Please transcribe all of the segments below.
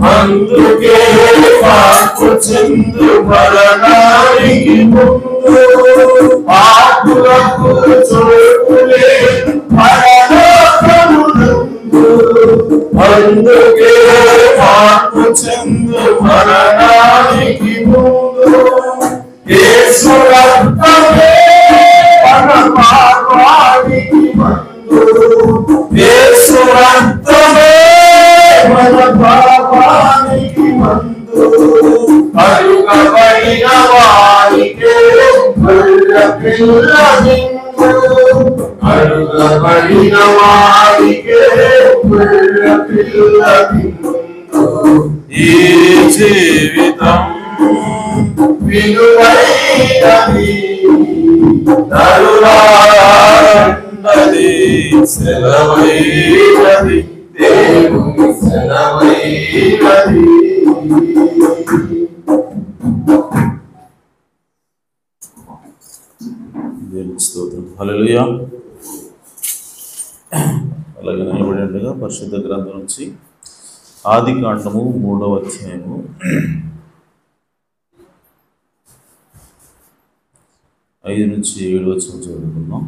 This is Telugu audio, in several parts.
అందుకే మార్పు చెందు మరణానికి ముందు పాపులకు చోటు లేదు పరలోకమునందు. అందుకే మార్పు చెందు మరణానికి ముందు యేసు రక్తమే మన పాపానికి మందు. యేసు రక్తమే మన పాపానికి మందు. కరుగబడిన వారికే గొల్ల పిల్ల విందు. కరుగబడిన వారికే గొల్ల పిల్ల విందు. ఈ జీవితం విలువైనది నరులారందది సెలవైనది దేవుని సెలవైనది. దేవుని స్తోత్రం. హల్లెలూయా. అలాగే నిలబడినట్టుగా పరిశుద్ధ గ్రంథం నుంచి ఆదికాండము 3వ అధ్యాయము 5 నుంచి 7 వచనం చదువుకుందాం.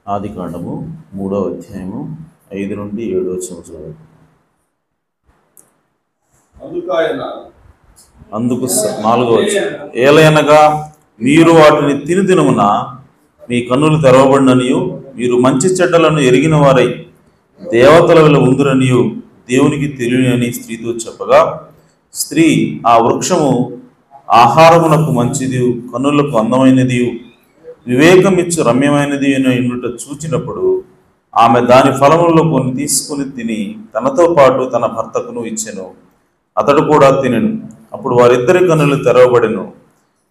ఆదికాండము 3వ అధ్యాయము 5 నుండి 7 వచనం చదువుకుందాం. అందుకు 4వ వచనం, ఏలయనగా మీరు వాటిని తిని దినమున మీ కన్నులు తెరవబడిననియు మీరు మంచి చెడ్డలను ఎరిగిన వారై దేవతల వలె ఉందురనియు దేవునికి తెలియని స్త్రీతో చెప్పగా, స్త్రీ ఆ వృక్షము ఆహారమునకు మంచిది, కన్నులకు అందమైనది, వివేకమిచ్చు రమ్యమైనది ఎన్నుట చూచినప్పుడు ఆమె దాని ఫలములలో కొన్ని తీసుకుని తిని తనతో పాటు తన భర్తకును ఇచ్చెను. అతడు కూడా తినెను. అప్పుడు వారిద్దరి కన్నులు తెరవబడెను.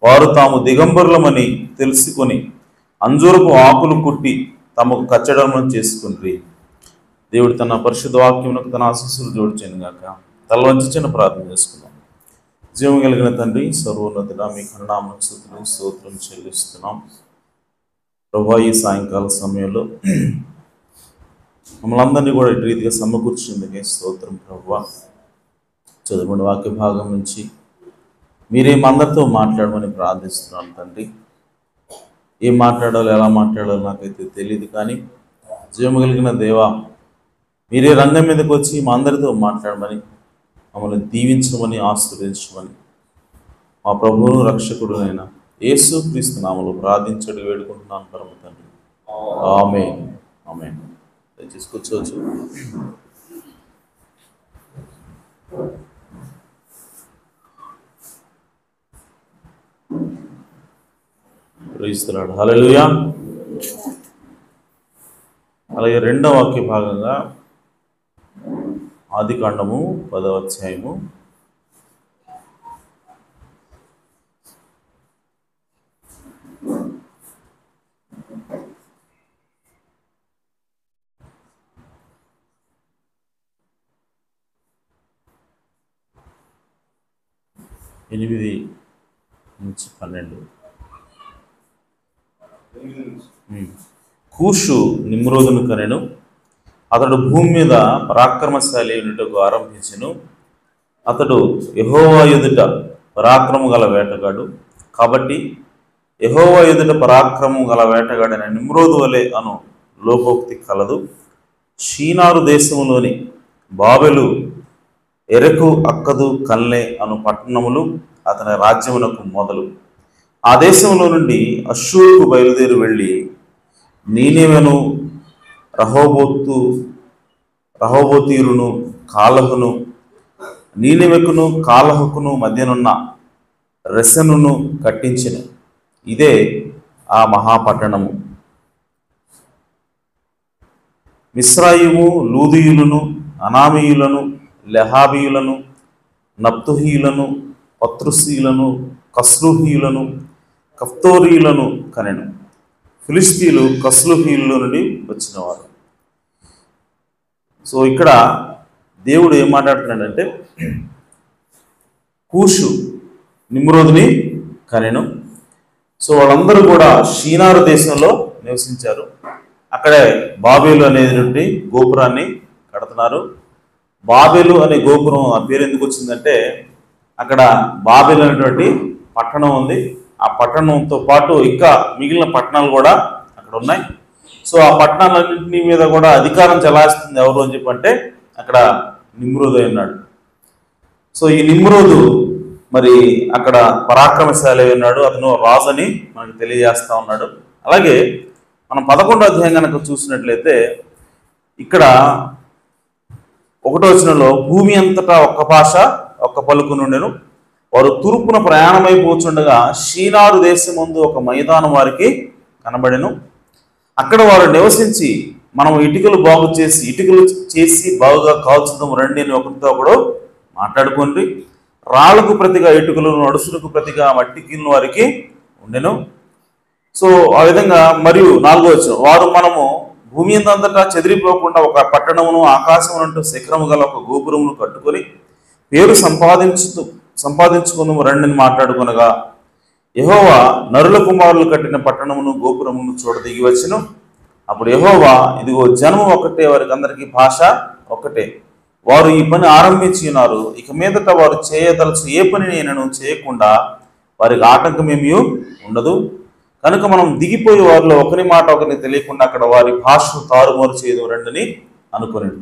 వారు తాము దిగంబరులమని తెలుసుకొని అంజూరపు ఆకులు కుట్టి తమకు కచ్చడలను చేసుకుండ్రి. దేవుడు తన పరిశుద్ధ వాక్యమునకు తన ఆశీస్సులు జోడ్చెను గాక. తల వంచి చిన్న ప్రార్థన చేసుకుందాం. జీవం కలిగిన తండ్రి, సర్వోన్నతుడా, మీ కరుణామకు స్తుతులు స్తోత్రం చెల్లిస్తున్నాం. ప్రభువా, ఈ సాయంకాల సమయంలో మమ్మల్ని అందరినీ కూడా ఇటు రీతిగా సమకూర్చిందికే స్తోత్రం. ప్రభువా, చదువుకున్న వాక్య భాగం నుంచి మీరేమందరితో మాట్లాడమని ప్రార్థిస్తున్నాను తండ్రి. ఏం మాట్లాడాలో ఎలా మాట్లాడాలో నాకైతే తెలియదు, కానీ జీవము కలిగిన దేవా, మీరే రంగం మీదకి వచ్చి మా అందరితో మాట్లాడమని, మమ్మల్ని దీవించమని, ఆశీర్వదించమని మా ప్రభువును రక్షకుడునైన యేసు క్రీస్తు నామములో ప్రార్థించడం వేడుకుంటున్నాను పరమ తండ్రి. ఆమేన్. ఆమేన్. దయచేసి కూర్చోవచ్చు. ప్రైస్తున్నాడు. హల్లెలూయా. అలాగే 2వ వాక్య భాగంగా ఆదికాండము 10వ అధ్యాయము 8 నుంచి 12. కూషు నిమ్రోదును కనెను. అతడు భూమి మీద పరాక్రమశాలి అయినటకు ఆరంభించెను. అతడు యెహోవా ఎదుట పరాక్రమము గల వేటగాడు. కాబట్టి యెహోవా ఎదుట పరాక్రమము గల వేటగాడైన నిమ్రోదు వలె అను లోకోక్తి కలదు. షీనారు దేశములోని బాబెలు, ఎరకు, అక్కదు, కల్నే అను పట్టణములు అతని రాజ్యమునకు మొదలు. ఆ దేశంలో నుండి అష్షూరుకు బయలుదేరి వెళ్ళి నీనెవెను, రహోబోతీరును, కాలహును, నీనెవెకును కాలహుకును మధ్యనున్న రెసెనును కట్టించెను. ఇదే ఆ మహాపట్టణము. మిస్రాయిము లూదీయులను, అనామీయులను, లెహాబీయులను, నప్తుహీయులను, పత్రుసీయులను, కస్లూహీయులను, కఫ్తోరీయులను కనెను. ఫిలిస్తీయులు కస్లూహీయుల నుండి వచ్చినవారు. సో ఇక్కడ దేవుడు ఏం మాట్లాడుతున్నాడంటే, కూషు నిమ్రోదుని కనెను. సో వాళ్ళందరూ కూడా షీనారు దేశంలో నివసించారు. అక్కడే బాబేలు అనేటువంటి గోపురాన్ని కడుతున్నారు. బాబేలు అనే గోపురం ఆ పేరు ఎందుకు వచ్చిందంటే, అక్కడ బాబేలు అనేటువంటి పట్టణం ఉంది. ఆ పట్టణంతో పాటు ఇంకా మిగిలిన పట్టణాలు కూడా అక్కడ ఉన్నాయి. సో ఆ పట్టణాలన్నింటినీ మీద కూడా అధికారం చెలాయిస్తుంది ఎవరు అని చెప్పంటే అక్కడ నిమ్రోదు ఉన్నాడు. సో ఈ నిమ్రోదు మరి అక్కడ పరాక్రమశాలి ఉన్నాడు. అతను రాజు అని మనకు తెలియజేస్తా ఉన్నాడు. అలాగే మనం 11వ అధ్యాయం కనుక చూసినట్లయితే ఇక్కడ 1వ వచనంలో భూమి అంతటా ఒక్క భాష ఒక్క పలుకు నుండెను. వారు తూర్పున ప్రయాణమైపోతుండగా షీనారు దేశం ముందు ఒక మైదానం వారికి కనబడెను. అక్కడ వారు నివసించి మనం ఇటుకలు చేసి బాగుగా కాల్చుదాము రండి అని ఒకరితో ఒకడు మాట్లాడుకోండి. రాళ్లకు ప్రతిగా ఇటుకలను, అడుసులకు ప్రతిగా మట్టి గిన్నె వారికి ఉండెను. సో ఆ విధంగా మరియు 4వ వచనం, వారు మనము భూమి అంతటా చెదిరిపోకుండా ఒక పట్టణమును ఆకాశమునంటూ శిఖరము గల ఒక గోపురమును కట్టుకొని పేరు సంపాదించుకుందాము రండి అని మాట్లాడుకొనగా యెహోవా నరుల కుమారులు కట్టిన పట్టణమును గోపురమును చూడ దిగి వచ్చెను. అప్పుడు యెహోవా, ఇదిగో జనము ఒకటే, వారికి అందరికీ భాష ఒకటే, వారు ఈ పని ఆరంభించి ఉన్నారు. ఇక మీదట వారు చేయదలచు ఏ పని నేను చేయకుండా వారికి ఆటంకమేమీ ఉండదు. కనుక మనం దిగిపోయి వారిలో ఒకరి మాట ఒకరిని తెలియకుండా అక్కడ వారి భాషను తారుమారు చేయదు రండని అనుకున్నాడు.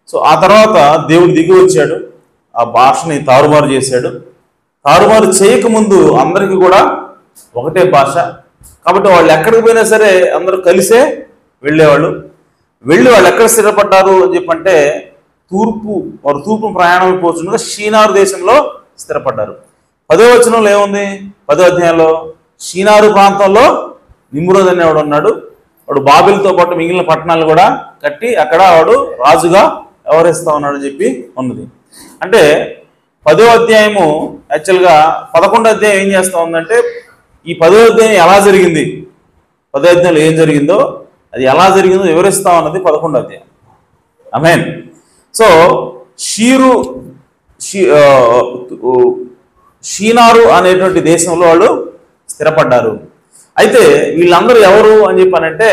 సో ఆ తర్వాత దేవుడు దిగి వచ్చాడు, ఆ భాషని తారుమారు చేశాడు. తారుమారు చేయకముందు అందరికీ కూడా ఒకటే భాష కాబట్టి వాళ్ళు ఎక్కడికి పోయినా సరే అందరూ కలిసే వెళ్ళేవాళ్ళు. వెళ్ళి వాళ్ళు ఎక్కడ స్థిరపడ్డారు అని చెప్పంటే వారు తూర్పు ప్రయాణం అయిపోతుండగా షీనారు దేశంలో స్థిరపడ్డారు. 10వ వచనంలో ఏముంది? 10వ అధ్యాయంలో షీనారు ప్రాంతంలో నిమ్రోద్ అనేవాడు ఉన్నాడు. వాడు బాబిల్తో పాటు మిగిలిన పట్టణాలు కూడా కట్టి అక్కడ వాడు రాజుగా వ్యవహరిస్తా ఉన్నాడు అని చెప్పి ఉన్నది. అంటే 10వ అధ్యాయము యాక్చువల్గా 11వ అధ్యాయం ఏం చేస్తా ఉందంటే ఈ 10వ అధ్యాయం ఎలా జరిగింది, 10వ అధ్యాయంలో ఏం జరిగిందో అది ఎలా జరిగిందో వివరిస్తా ఉన్నది 11వ అధ్యాయం. ఆమేన్. సో షీనారు అనేటువంటి దేశంలో వాళ్ళు స్థిరపడ్డారు. అయితే వీళ్ళందరూ ఎవరు అని చెప్పానంటే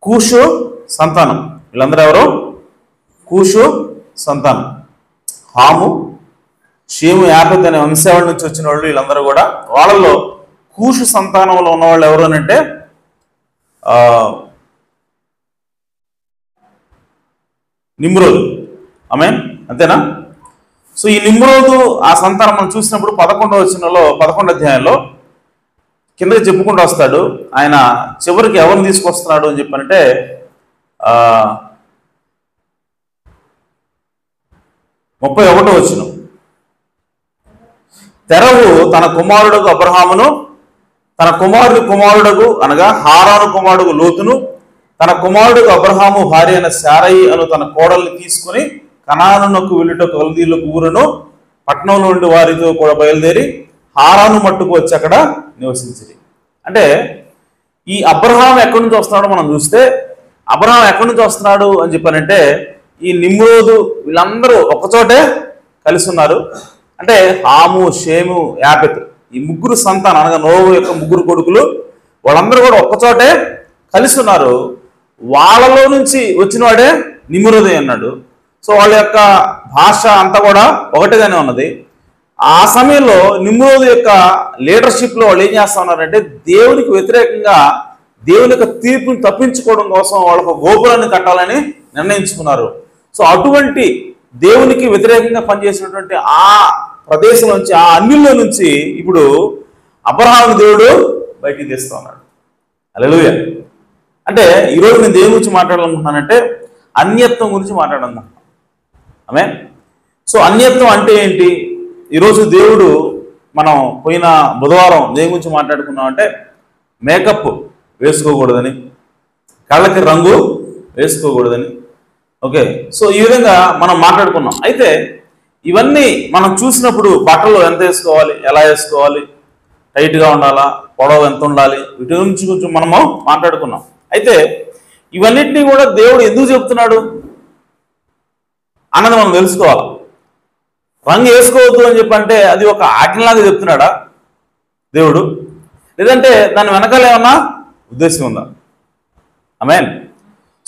కూషు సంతానం. వీళ్ళందరూ ఎవరు? కూషు సంతానం. హాము, షేము, యాపెత్ అనే వంశావళి నుంచి వచ్చిన వాళ్ళు వీళ్ళందరూ కూడా. వాళ్ళలో కూషు సంతానంలో ఉన్నవాళ్ళు ఎవరు అని అంటే నిమ్రోదు. ఆమేన్, అంతేనా? సో ఈ నిమ్రోదు ఆ సంతానం మనం చూసినప్పుడు 11వ అధ్యాయంలో కిందకి చెప్పుకుంటూ వస్తాడు. ఆయన చివరికి ఎవరిని తీసుకొస్తున్నాడు అని చెప్పానంటే 31వ వచనం, తెరవు తన కుమారుడుకు అబ్రహామును, తన కుమారుడుకు అనగా హారాను కుమారుడు లోతును, తన కుమారుడుకు అబ్రహాము భార్య అయిన శారయి అను తన కోడల్ని తీసుకుని కనానునకు వెళ్ళుటకు కల్దీయులకు ఊరును పట్టణంలో నుండి వారితో కూడా బయలుదేరి హారాను మట్టుకు వచ్చి అక్కడ నివసించింది. అంటే ఈ అబ్రహాం ఎక్కడి నుంచి వస్తున్నాడో మనం చూస్తే, అబ్రహాం ఎక్కడి నుంచి వస్తున్నాడు అని చెప్పానంటే ఈ నిమ్రోదు వీళ్ళందరూ ఒకచోటే కలిసి ఉన్నారు. అంటే హాము, షేము, యాపెత్ ఈ ముగ్గురు సంతానం అనగా నోవు యొక్క ముగ్గురు కొడుకులు వాళ్ళందరూ కూడా ఒక్కచోటే కలిసి ఉన్నారు. వాళ్ళలో నుంచి వచ్చిన వాడే నిమ్రోదు అన్నాడు. సో వాళ్ళ యొక్క భాష అంతా కూడా ఒకటిగానే ఉన్నది. ఆ సమయంలో నిమ్రోదు యొక్క లీడర్షిప్లో వాళ్ళు ఏం చేస్తా ఉన్నారంటే దేవునికి వ్యతిరేకంగా దేవుని యొక్క తీర్పుని తప్పించుకోవడం కోసం వాళ్ళకు గోపురాన్ని కట్టాలని నిర్ణయించుకున్నారు. సో అటువంటి దేవునికి వ్యతిరేకంగా పనిచేసినటువంటి ఆ ప్రదేశం నుంచి, ఆ అన్యుల్లో నుంచి ఇప్పుడు అబ్రహాము దేవుడు బయటికి తీస్తూ ఉన్నాడు. హల్లెలూయా. అంటే ఈరోజు నేను దేని గురించి మాట్లాడాలనుకుంటున్నానంటే అన్యత్వం గురించి మాట్లాడాలనుకుంటున్నాను. ఆమేన్. సో అన్యత్వం అంటే ఏంటి? ఈరోజు దేవుడు, మనం పోయిన బుధవారం దేని గురించి మాట్లాడుకున్నాం అంటే మేకప్ వేసుకోకూడదని, కళ్ళకి రంగు వేసుకోకూడదని. ఓకే, సో ఈ విధంగా మనం మాట్లాడుకున్నాం. అయితే ఇవన్నీ మనం చూసినప్పుడు బట్టలు ఎంత వేసుకోవాలి, ఎలా వేసుకోవాలి, టైట్గా ఉండాలా, పొడవు ఎంత ఉండాలి, వీటి గురించి కొంచెం మనము మాట్లాడుకున్నాం. అయితే ఇవన్నిటినీ కూడా దేవుడు ఎందుకు చెప్తున్నాడు అన్నది మనం తెలుసుకోవాలి. రంగు వేసుకోవద్దు అని చెప్పంటే అది ఒక ఆజ్ఞలాగా చెప్తున్నాడా దేవుడు, లేదంటే దాని వెనకాల ఏమన్నా ఉద్దేశం ఉందా? ఆమేన్.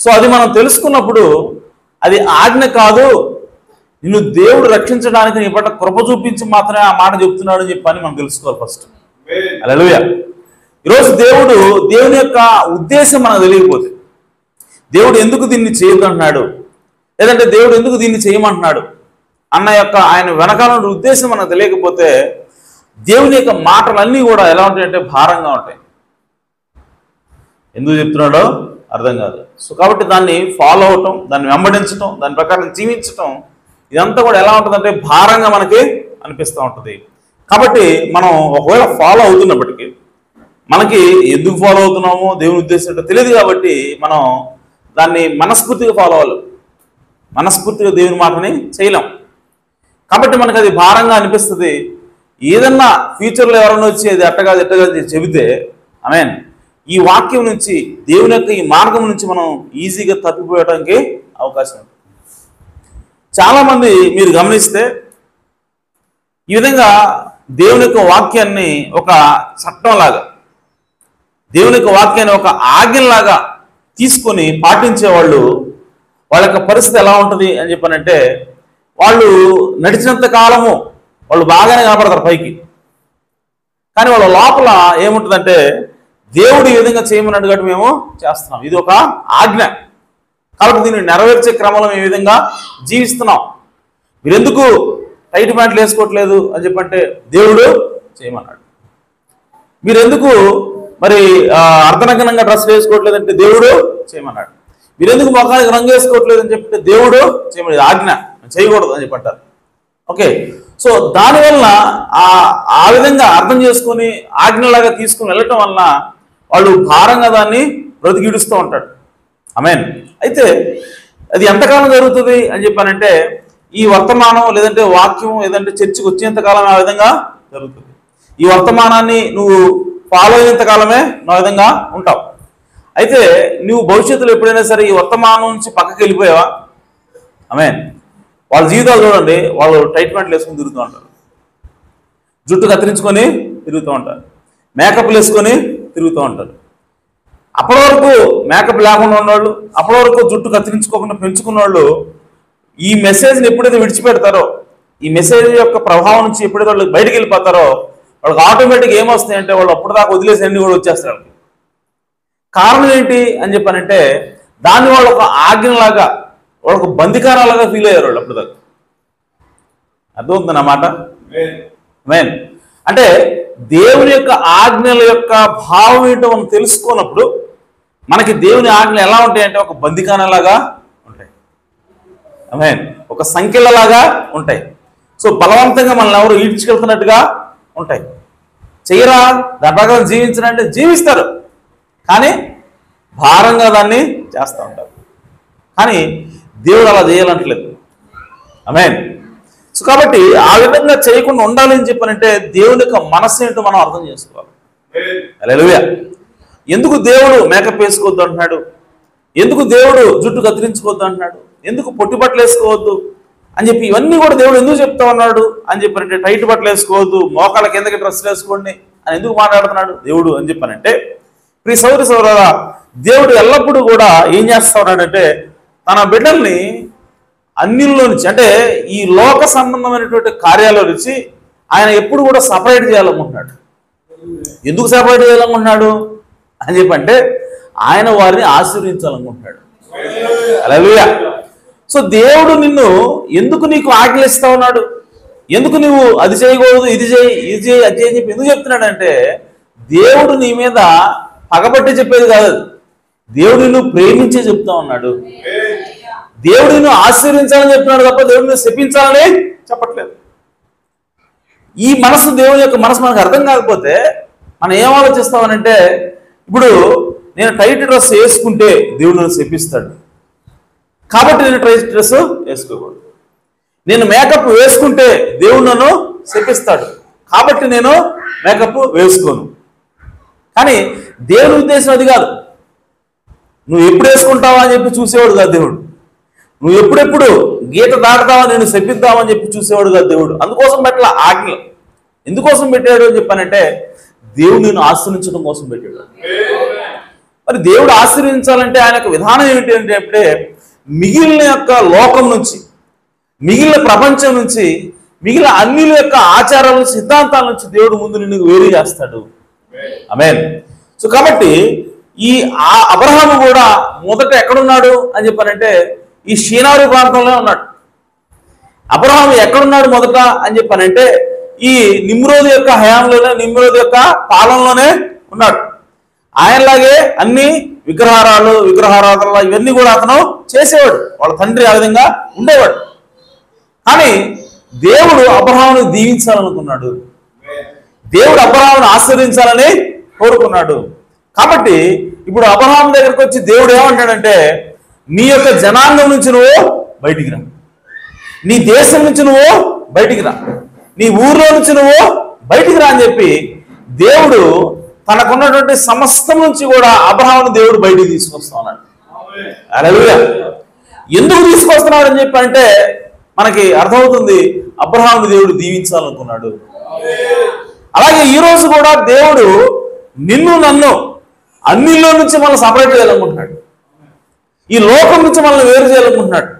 సో అది మనం తెలుసుకున్నప్పుడు అది ఆజ్ఞ కాదు, నిన్ను దేవుడు రక్షించడానికి నీ పట్ల కృప చూపించి మాత్రమే ఆ మాట చెప్తున్నాడు అని చెప్పని మనం తెలుసుకోవాలి ఫస్ట్. హల్లెలూయా. ఈరోజు దేవుని యొక్క ఉద్దేశం మనకు తెలియకపోతే, దేవుడు ఎందుకు దీన్ని చేయొద్దంటున్నాడు, లేదంటే దేవుడు ఎందుకు దీన్ని చేయమంటున్నాడు అన్న యొక్క ఆయన వెనకాల ఉద్దేశం మనకు తెలియకపోతే దేవుని యొక్క మాటలన్నీ కూడా ఎలా ఉంటాయంటే భారంగా ఉంటాయి. ఎందుకు చెప్తున్నాడో అర్థం కాదు. సో కాబట్టి దాన్ని ఫాలో అవటం, దాన్ని వెంబడించటం, దాని ప్రకారం జీవించటం, ఇదంతా కూడా ఎలా ఉంటుందంటే భారంగా మనకి అనిపిస్తూ ఉంటుంది. కాబట్టి మనం ఒకవేళ ఫాలో అవుతున్నప్పటికీ మనకి ఎందుకు ఫాలో అవుతున్నామో దేవుని ఉద్దేశం తెలియదు. కాబట్టి మనం దాన్ని మనస్ఫూర్తిగా ఫాలో అవ్వాలి, మనస్ఫూర్తిగా దేవుని మాటని చేయలేం. కాబట్టి మనకు అది భారంగా అనిపిస్తుంది. ఏదన్నా ఫ్యూచర్లో ఎవరైనా వచ్చి అది అట్టగా చెబితే ఆమేన్, ఈ వాక్యం నుంచి, దేవుని యొక్క ఈ మార్గం నుంచి మనం ఈజీగా తప్పిపోయడానికి అవకాశం ఉంది. చాలామంది మీరు గమనిస్తే ఈ విధంగా దేవుని యొక్క వాక్యాన్ని ఒక చట్టంలాగా, దేవుని యొక్క వాక్యాన్ని ఒక ఆజ్ఞలాగా తీసుకొని పాటించేవాళ్ళు, వాళ్ళ యొక్క పరిస్థితి ఎలా ఉంటుంది అని చెప్పానంటే, వాళ్ళు నడిచినంత కాలము వాళ్ళు బాగానే కనపడతారు పైకి, కానీ వాళ్ళ లోపల ఏముంటుందంటే దేవుడు ఈ విధంగా చేయమన్నాడు కాబట్టి మేము చేస్తున్నాం, ఇది ఒక ఆజ్ఞ కాబట్టి దీన్ని నెరవేర్చే క్రమంలో మేము ఈ విధంగా జీవిస్తున్నాం. మీరెందుకు టైట్ ప్యాంట్లు వేసుకోవట్లేదు అని చెప్పంటే దేవుడు చేయమన్నాడు. మీరెందుకు మరి అర్ధనగ్నంగా డ్రెస్ వేసుకోవట్లేదంటే దేవుడు చేయమన్నాడు. మీరెందుకు మొఖానికి రంగు వేసుకోవట్లేదు అని చెప్తే దేవుడు చేయమని, ఆజ్ఞ, చేయకూడదు అని చెప్పంటారు. ఓకే, సో దానివల్ల ఆ విధంగా అర్థం చేసుకొని ఆజ్ఞలాగా తీసుకుని వెళ్ళటం వలన వాళ్ళు భారంగా దాన్ని బ్రతికిడుస్తూ ఉంటాడు. ఆమేన్. అయితే అది ఎంతకాలం జరుగుతుంది అని చెప్పానంటే ఈ వర్తమానం, లేదంటే వాక్యం, లేదంటే చర్చికి వచ్చేంతకాలం ఆ విధంగా జరుగుతుంది. ఈ వర్తమానాన్ని నువ్వు ఫాలో అయినంతకాలమే ఆ విధంగా ఉంటావు. అయితే నువ్వు భవిష్యత్తులో ఎప్పుడైనా సరే ఈ వర్తమానం నుంచి పక్కకి వెళ్ళిపోయావా? ఆమేన్. వాళ్ళ జీవితాలు చూడండి, వాళ్ళు టైట్ ప్యాంట్లు వేసుకొని తిరుగుతూ ఉంటారు, జుట్టు కత్తిరించుకొని తిరుగుతూ ఉంటారు, మేకప్లు వేసుకొని తిరుగుతూ ఉంటారు. అప్పటి వరకు మేకప్ లేకుండా ఉన్నవాళ్ళు, అప్పటి వరకు జుట్టు కత్తిరించుకోకుండా పెంచుకున్న వాళ్ళు ఈ మెసేజ్ని ఎప్పుడైతే విడిచిపెడతారో, ఈ మెసేజ్ యొక్క ప్రభావం నుంచి ఎప్పుడైతే వాళ్ళు బయటికి వెళ్ళిపోతారో వాళ్ళకి ఆటోమేటిక్గా ఏమొస్తాయంటే వాళ్ళు అప్పటిదాకా వదిలేసి అన్ని కూడా వచ్చేస్తారు. కారణం ఏంటి అని చెప్పానంటే దాన్ని వాళ్ళు ఒక ఆజ్ఞలాగా, వాళ్ళకు బందికారాలుగా ఫీల్ అయ్యారు వాళ్ళు అప్పటిదాకా. అర్థమవుతుంది అన్నమాట. మెయిన్ అంటే దేవుని యొక్క ఆజ్ఞల యొక్క భావం ఏంటో మనం తెలుసుకున్నప్పుడు మనకి దేవుని ఆజ్ఞలు ఎలా ఉంటాయంటే ఒక బందికానలాగా ఉంటాయి. మెయిన్ ఒక సంఖ్యలలాగా ఉంటాయి. సో బలవంతంగా మనల్ని ఎవరు ఈడ్చుకెళ్తున్నట్టుగా ఉంటాయి. చెయ్యరా, దాని ప్రకారం జీవించరంటే జీవిస్తారు, కానీ భారంగా దాన్ని చేస్తూ ఉంటారు. కానీ దేవుడు అలా చేయాలంటలేదు. ఆమేన్. సో కాబట్టి ఆ విధంగా చేయకుండా ఉండాలి అని చెప్పానంటే దేవుని యొక్క మనస్సు ఏంటో మనం అర్థం చేసుకోవాలి. హల్లెలూయా. ఎందుకు దేవుడు మేకప్ వేసుకోవద్దు అంటున్నాడు, ఎందుకు దేవుడు జుట్టు కత్తిరించుకోవద్దు అంటున్నాడు, ఎందుకు పొట్టి బట్టలు వేసుకోవద్దు అని చెప్పి ఇవన్నీ కూడా దేవుడు ఎందుకు చెప్తా ఉన్నాడు అని చెప్పారంటే టైట్ బట్టలు వేసుకోవద్దు, మోకాళ్ళ కిందకి డ్రెస్సులు వేసుకోండి అని ఎందుకు మాట్లాడుతున్నాడు దేవుడు అని చెప్పానంటే, ప్రియ సోదరి సోదరులారా, దేవుడు ఎల్లప్పుడూ కూడా ఏం చేస్తా ఉన్నాడంటే తన బిడ్డల్ని అన్నిల్లో నుంచి, అంటే ఈ లోక సంబంధమైనటువంటి కార్యాల నుంచి ఆయన ఎప్పుడు కూడా సపరేట్ చేయాలనుకుంటున్నాడు. ఎందుకు సపరేట్ చేయాలనుకుంటున్నాడు అని చెప్పంటే ఆయన వారిని ఆశీర్వదించాలనుకుంటున్నాడు. హల్లెలూయా. సో దేవుడు నిన్ను ఎందుకు నీకు ఆజ్ఞలు ఇస్తా ఉన్నాడు, ఎందుకు నువ్వు అది చేయకూడదు, ఇది చేయి, ఇది చేయి, అది చేయి చెప్పి ఎందుకు చెప్తున్నాడంటే దేవుడు నీ మీద పగబట్టి చెప్పేది కాదు. దేవుడు నిన్ను ప్రేమించే చెప్తా ఉన్నాడు. దేవుడు నిన్ను ఆశీర్వించాలని చెప్తున్నాడు తప్ప దేవుడు నిన్ను శపించాలని చెప్పట్లేదు. ఈ మనసు, దేవుని యొక్క మనసు మనకు అర్థం కాకపోతే మనం ఏం ఆలోచిస్తామనంటే, ఇప్పుడు నేను టైట్ డ్రెస్ వేసుకుంటే దేవుడు నన్ను శపిస్తాడు కాబట్టి నేను టైట్ డ్రెస్ వేసుకోకూడదు. నేను మేకప్ వేసుకుంటే దేవుడు నన్ను శపిస్తాడు కాబట్టి నేను మేకప్ వేసుకోను. కానీ దేవుని ఉద్దేశం అది కాదు. నువ్వు ఎప్పుడు వేసుకుంటావా అని చెప్పి చూసేవాడు కాదు దేవుడు. నువ్వు ఎప్పుడెప్పుడు గీత దాటుతావా, నేను శపిద్దామని చెప్పి చూసేవాడు కాదు దేవుడు. అందుకోసం పెట్టాల ఆజ్ఞలు. ఎందుకోసం పెట్టాడు అని చెప్పానంటే దేవుడు నిన్ను ఆశ్రయించడం కోసం పెట్టాడు. మరి దేవుడు ఆశీర్వదించాలంటే ఆయన యొక్క విధానం ఏమిటి అంటే, అప్పుడే మిగిలిన యొక్క లోకం నుంచి, మిగిలిన ప్రపంచం నుంచి, మిగిలిన అన్నిల యొక్క ఆచారాల నుంచి, సిద్ధాంతాల నుంచి దేవుడు ముందు నిన్ను వేరు చేస్తాడు. ఆమేన్. సో కాబట్టి ఈ అబ్రహాము కూడా మొదట ఎక్కడున్నాడు అని చెప్పానంటే ఈ షీనారు ప్రాంతంలో ఉన్నాడు. అబ్రహాము ఎక్కడున్నాడు మొదట అని చెప్పానంటే ఈ నిమ్రోదు యొక్క హయాంలోనే, నిమ్రోదు యొక్క పాలనలోనే ఉన్నాడు. ఆయనలాగే అన్ని విగ్రహారాధనలు ఇవన్నీ కూడా అతను చేసేవాడు. వాళ్ళ తండ్రి ఆ విధంగా ఉండేవాడు. కానీ దేవుడు అబ్రహామును దీవించాలనుకున్నాడు. దేవుడు అబ్రహామును ఆశీర్వదించాలని కోరుకున్నాడు. కాబట్టి ఇప్పుడు అబ్రహాము దగ్గరికి వచ్చి దేవుడు ఏమంటాడంటే, నీ యొక్క జనాంగం నుంచి నువ్వు బయటికి రా, నీ దేశం నుంచి నువ్వు బయటికి రా, నీ ఊర్లో నుంచి నువ్వు బయటికి రా అని చెప్పి దేవుడు తనకున్నటువంటి సమస్తం నుంచి కూడా అబ్రహామును దేవుడు బయటికి తీసుకొస్తా ఉన్నాడు. హల్లెలూయా. ఎందుకు తీసుకొస్తున్నాడు అని చెప్పి అంటే మనకి అర్థమవుతుంది, అబ్రహామును దేవుడు దీవించాలనుకున్నాడు. అలాగే ఈ రోజు కూడా దేవుడు నిన్ను నన్ను అన్నిలో నుంచి మనల్ని సపరేట్ చేయాలనుకుంటున్నాడు. ఈ లోకం నుంచి మనల్ని వేరు చేయాలనుకుంటున్నాడు.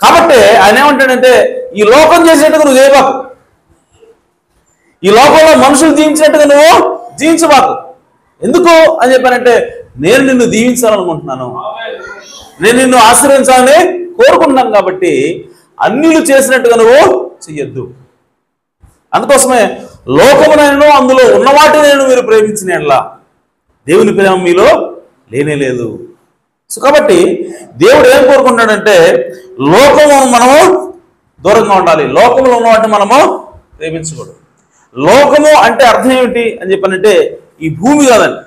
కాబట్టి ఆయన ఏమంటాడంటే, ఈ లోకం చేసేట్టుగా నువ్వు చేయబాకు, ఈ లోకంలో మనుషులు జీవించినట్టుగా నువ్వు జీవించబాకు. ఎందుకు అని చెప్పానంటే నేను నిన్ను దీవించాలనుకుంటున్నాను, నేను నిన్ను ఆశీర్వదించాలని కోరుకుంటున్నాను. కాబట్టి అన్నిలు చేసినట్టుగా నువ్వు చెయ్యొద్దు. అందుకోసమే లోకమునైనను అందులో ఉన్న వాటిని నేను మీరు ప్రేమించిన ఎడల దేవుని ప్రేమ మీలో లేనే లేదు. సో కాబట్టి దేవుడు ఏం కోరుకుంటున్నాడంటే లోకము మనము దూరంగా ఉండాలి, లోకంలో ఉన్న వాటిని మనము ప్రేమించకూడదు. లోకము అంటే అర్థం ఏమిటి అని చెప్పానంటే ఈ భూమి కాదండి,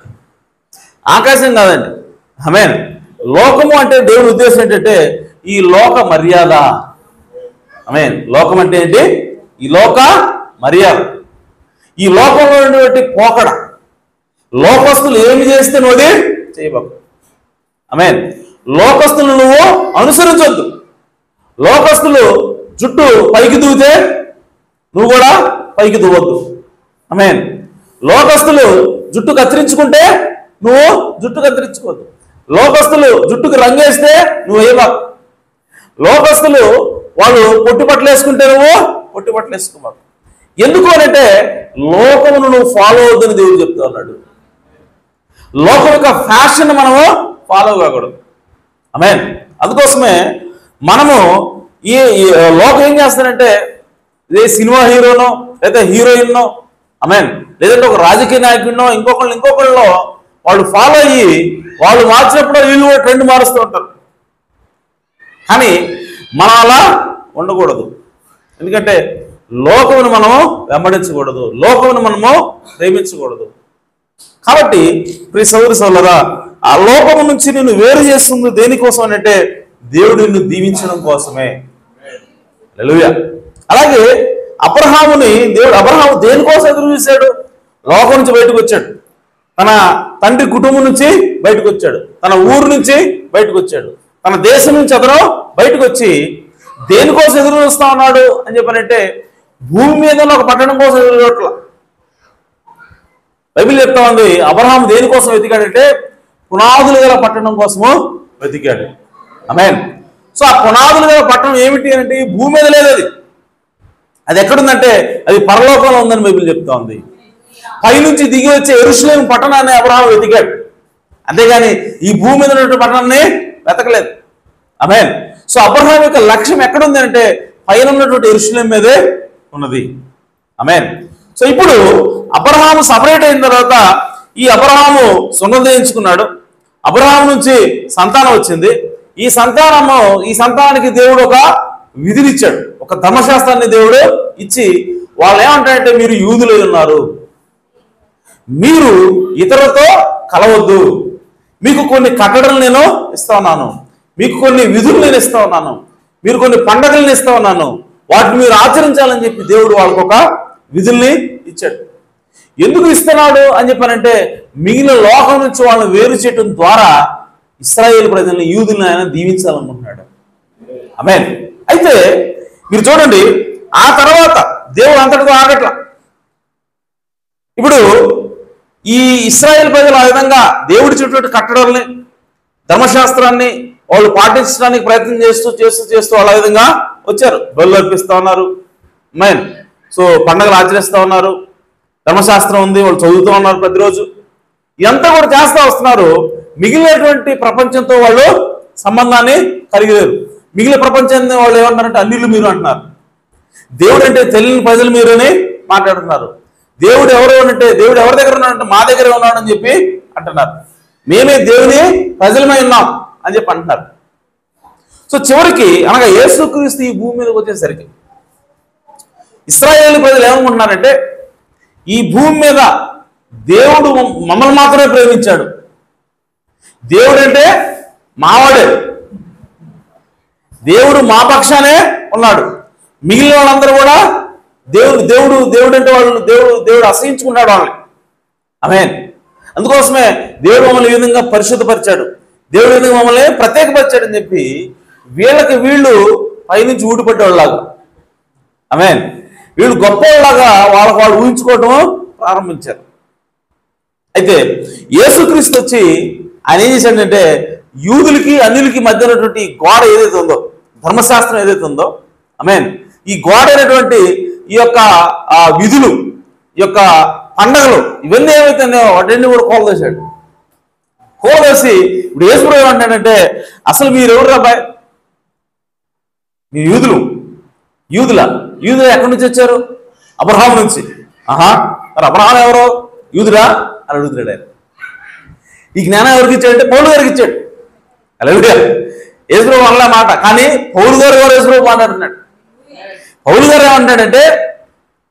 ఆకాశం కాదండి. ఆమేన్. లోకము అంటే దేవుడి ఉద్దేశం ఏంటంటే ఈ లోక మర్యాద. ఆమేన్. లోకం అంటే ఏంటి? ఈ లోక మర్యాద, ఈ లోకంలో ఉన్నటువంటి పోకడ, లోకస్తులు ఏమి చేస్తే నువ్వు అది చేయబాకు. ఆమేన్. లోకస్తులు నువ్వు అనుసరించొద్దు. లోకస్తులు జుట్టు పైకి దూతే నువ్వు కూడా పైకి దువ్వద్దు. ఆమేన్. లోకస్తులు జుట్టు కత్తిరించుకుంటే నువ్వు జుట్టు కత్తిరించుకోవద్దు. లోకస్తులు జుట్టుకు రంగేస్తే నువ్వు వేయబాకు. లోకస్తులు వాళ్ళు పొట్టి బట్టలు వేసుకుంటే నువ్వు పొట్టి బట్టలు వేసుకోబాకు. ఎందుకు అంటే లోకమును నువ్వు ఫాలో అవుద్దని దేవుడు చెప్తా ఉన్నాడు. లోకం యొక్క ఫ్యాషన్ మనము ఫాలో కాకూడదు. ఆమేన్. అందుకోసమే మనము ఈ లోకం ఏం చేస్తారంటే ఇదే సినిమా హీరోనో లేదా హీరోయిన్నో, ఆమేన్, లేదంటే ఒక రాజకీయ నాయకుడినో ఇంకొకళ్ళలో వాళ్ళు ఫాలో అయ్యి వాళ్ళు మార్చినప్పుడు వీళ్ళు కూడా ట్రెండ్ మారుస్తూ ఉంటారు. కానీ మనం అలా ఉండకూడదు. ఎందుకంటే లోకమును మనము వెంబడించకూడదు, లోకమును మనము ప్రేమించకూడదు. కాబట్టి ప్రియ సోదరి సోదరులారా, ఆ లోకము నుంచి నిన్ను వేరు చేస్తుంది దేనికోసం అంటే దేవుడు నిన్ను దీవించడం కోసమే. హల్లెలూయా. అలాగే అబ్రహాము దేనికోసం ఎదురు చూశాడు? లోకం నుంచి బయటకు వచ్చాడు, తన తండ్రి కుటుంబం నుంచి బయటకు వచ్చాడు, తన ఊరు నుంచి బయటకు వచ్చాడు, తన దేశం నుంచి అతను బయటకు వచ్చి దేనికోసం ఎదురు చూస్తా ఉన్నాడు అని చెప్పారంటే భూమి మీద ఒక పట్టణం కోసం ఎదురు చూడట్ల. బైబిల్ చెప్తా ఉంది అబ్రహాము దేనికోసం వెతికాడంటే పునాదులు గల పట్టణం కోసము వెతికాడు. ఆమేన్. సో ఆ పునాదులు గల పట్టణం ఏమిటి అంటే ఈ భూమి మీద లేదు, అది ఎక్కడుందంటే అది పరలోకంలో ఉందని బైబిల్ చెప్తా ఉంది. పైనుంచి దిగి వచ్చే యెరూషలేము పట్టణాన్ని అబ్రహాము వెతికాడు, అంతేగాని ఈ భూమి మీద ఉన్నటువంటి పట్టణాన్ని వెతకలేదు. ఆమేన్. సో అబ్రహాము యొక్క లక్ష్యం ఎక్కడుంది అంటే పైన ఉన్నటువంటి యెరూషలేము మీదే ఉన్నది. ఆమేన్. సో ఇప్పుడు అబ్రహాము సపరేట్ అయిన తర్వాత ఈ అబ్రహాము సున్నతి చేయించుకున్నాడు. అబ్రహాము నుంచి సంతానం వచ్చింది. ఈ సంతానానికి దేవుడు ఒక విధినిచ్చాడు, ఒక ధర్మశాస్త్రాన్ని దేవుడు ఇచ్చి వాళ్ళు ఏమంటారంటే, మీరు యూదులై ఉన్నారు, మీరు ఇతరులతో కలవద్దు, మీకు కొన్ని కట్టడలు నేను ఇస్తా ఉన్నాను, మీకు కొన్ని విధులు నేను ఇస్తా ఉన్నాను, మీరు కొన్ని పండగలను ఇస్తా ఉన్నాను, వాటిని మీరు ఆచరించాలని చెప్పి దేవుడు వాళ్ళకు ఒక విధుల్ని ఇచ్చాడు. ఎందుకు ఇస్తున్నాడు అని చెప్పానంటే, మిగిలిన లోకం నుంచి వాళ్ళని వేరు చేయడం ద్వారా ఇశ్రాయేలు ప్రజల్ని, యూదుల్ని ఆయన దీవించాలనుకుంటున్నాడు. ఆమేన్. అయితే మీరు చూడండి, ఆ తర్వాత దేవుడు అంతటితో ఆగట్ల. ఇప్పుడు ఈ ఇశ్రాయేలు ప్రజలు ఆ విధంగా దేవుడి చుట్టూ కట్టడాలని, ధర్మశాస్త్రాన్ని వాళ్ళు పాటించడానికి ప్రయత్నం చేస్తూ వాళ్ళ విధంగా వచ్చారు. బలులు అర్పిస్తూ ఉన్నారు. ఆమేన్. సో పండగలు ఆచరిస్తూ ఉన్నారు, ధర్మశాస్త్రం ఉంది, వాళ్ళు చదువుతూ ఉన్నారు ప్రతిరోజు. ఇదంతా కూడా చేస్తూ వస్తున్నారు. మిగిలినటువంటి ప్రపంచంతో వాళ్ళు సంబంధాన్ని కలిగి లేరు. మిగిలిన ప్రపంచాన్ని వాళ్ళు ఏమంటారంటే, అన్యులు మీరు అంటున్నారు. దేవుడు అంటే తెలియని ప్రజలు మీరు అని మాట్లాడుతున్నారు. దేవుడు ఎవరు అంటే, దేవుడు ఎవరి దగ్గర ఉన్నాడంటే మా దగ్గర ఉన్నాడని చెప్పి అంటున్నారు. మేమే దేవుని ప్రజలమై ఉన్నాం అని చెప్పి అంటున్నారు. సో చివరికి అనగా యేసుక్రీస్తు ఈ భూమి మీదకి వచ్చేసరికి ఇశ్రాయేలు ప్రజలు ఏమనుకుంటున్నారంటే, ఈ భూమి మీద దేవుడు మమ్మల్ని మాత్రమే ప్రేమించాడు, దేవుడు అంటే మావాడే, దేవుడు మా పక్షానే ఉన్నాడు, మిగిలిన వాళ్ళందరూ కూడా దేవుడు అంటే వాళ్ళు దేవుడు అసహించుకున్నాడు వాళ్ళని. ఆమేన్. అందుకోసమే దేవుడు మమ్మల్ని ఈ విధంగా పరిశుద్ధపరిచాడు, దేవుడు ఈ విధంగా మమ్మల్ని ప్రత్యేకపరిచాడు అని చెప్పి వీళ్ళు పైనుంచి ఊడిపడ్డేవాళ్ళలాగా, ఆమేన్, వీళ్ళు గొప్పవాళ్ళలాగా వాళ్ళు ఊహించుకోవటం ప్రారంభించారు. అయితే యేసుక్రీస్తు వచ్చి ఆయన ఏం చేశాడంటే, యూదులకి అన్యులకి మధ్య ఉన్నటువంటి గోడ ఏదైతే ఉందో, ధర్మశాస్త్రం ఏదైతే ఉందో, ఆమేన్, ఈ గోడ అయినటువంటి ఈ యొక్క విధులు, ఈ యొక్క పండగలు, ఇవన్నీ ఏవైతే ఉన్నాయో వాటిని కూడా కోలదోశాడు. కోలదోసి ఇప్పుడు యేసుప్రభువు ఏమంటాడంటే, అసలు మీరు ఎవరు రాబాయ్, మీరు యూదులు ఎక్కడి నుంచి వచ్చారు? అబ్రహాము నుంచి. మరి అబ్రహాం ఎవరో యూదుడా అని అడుగుతున్నాడు ఆయన. ఈ జ్ఞానం ఎవరికి ఇచ్చాడంటే పౌలు గారికి ఇచ్చాడు. హల్లెలూయా. యేసుప్రభువు వల్ల మాట, కానీ పౌలు గారు యేసుప్రభువు మాట్లాడుతున్నాడు. పౌలు గారు ఏమంటాడంటే,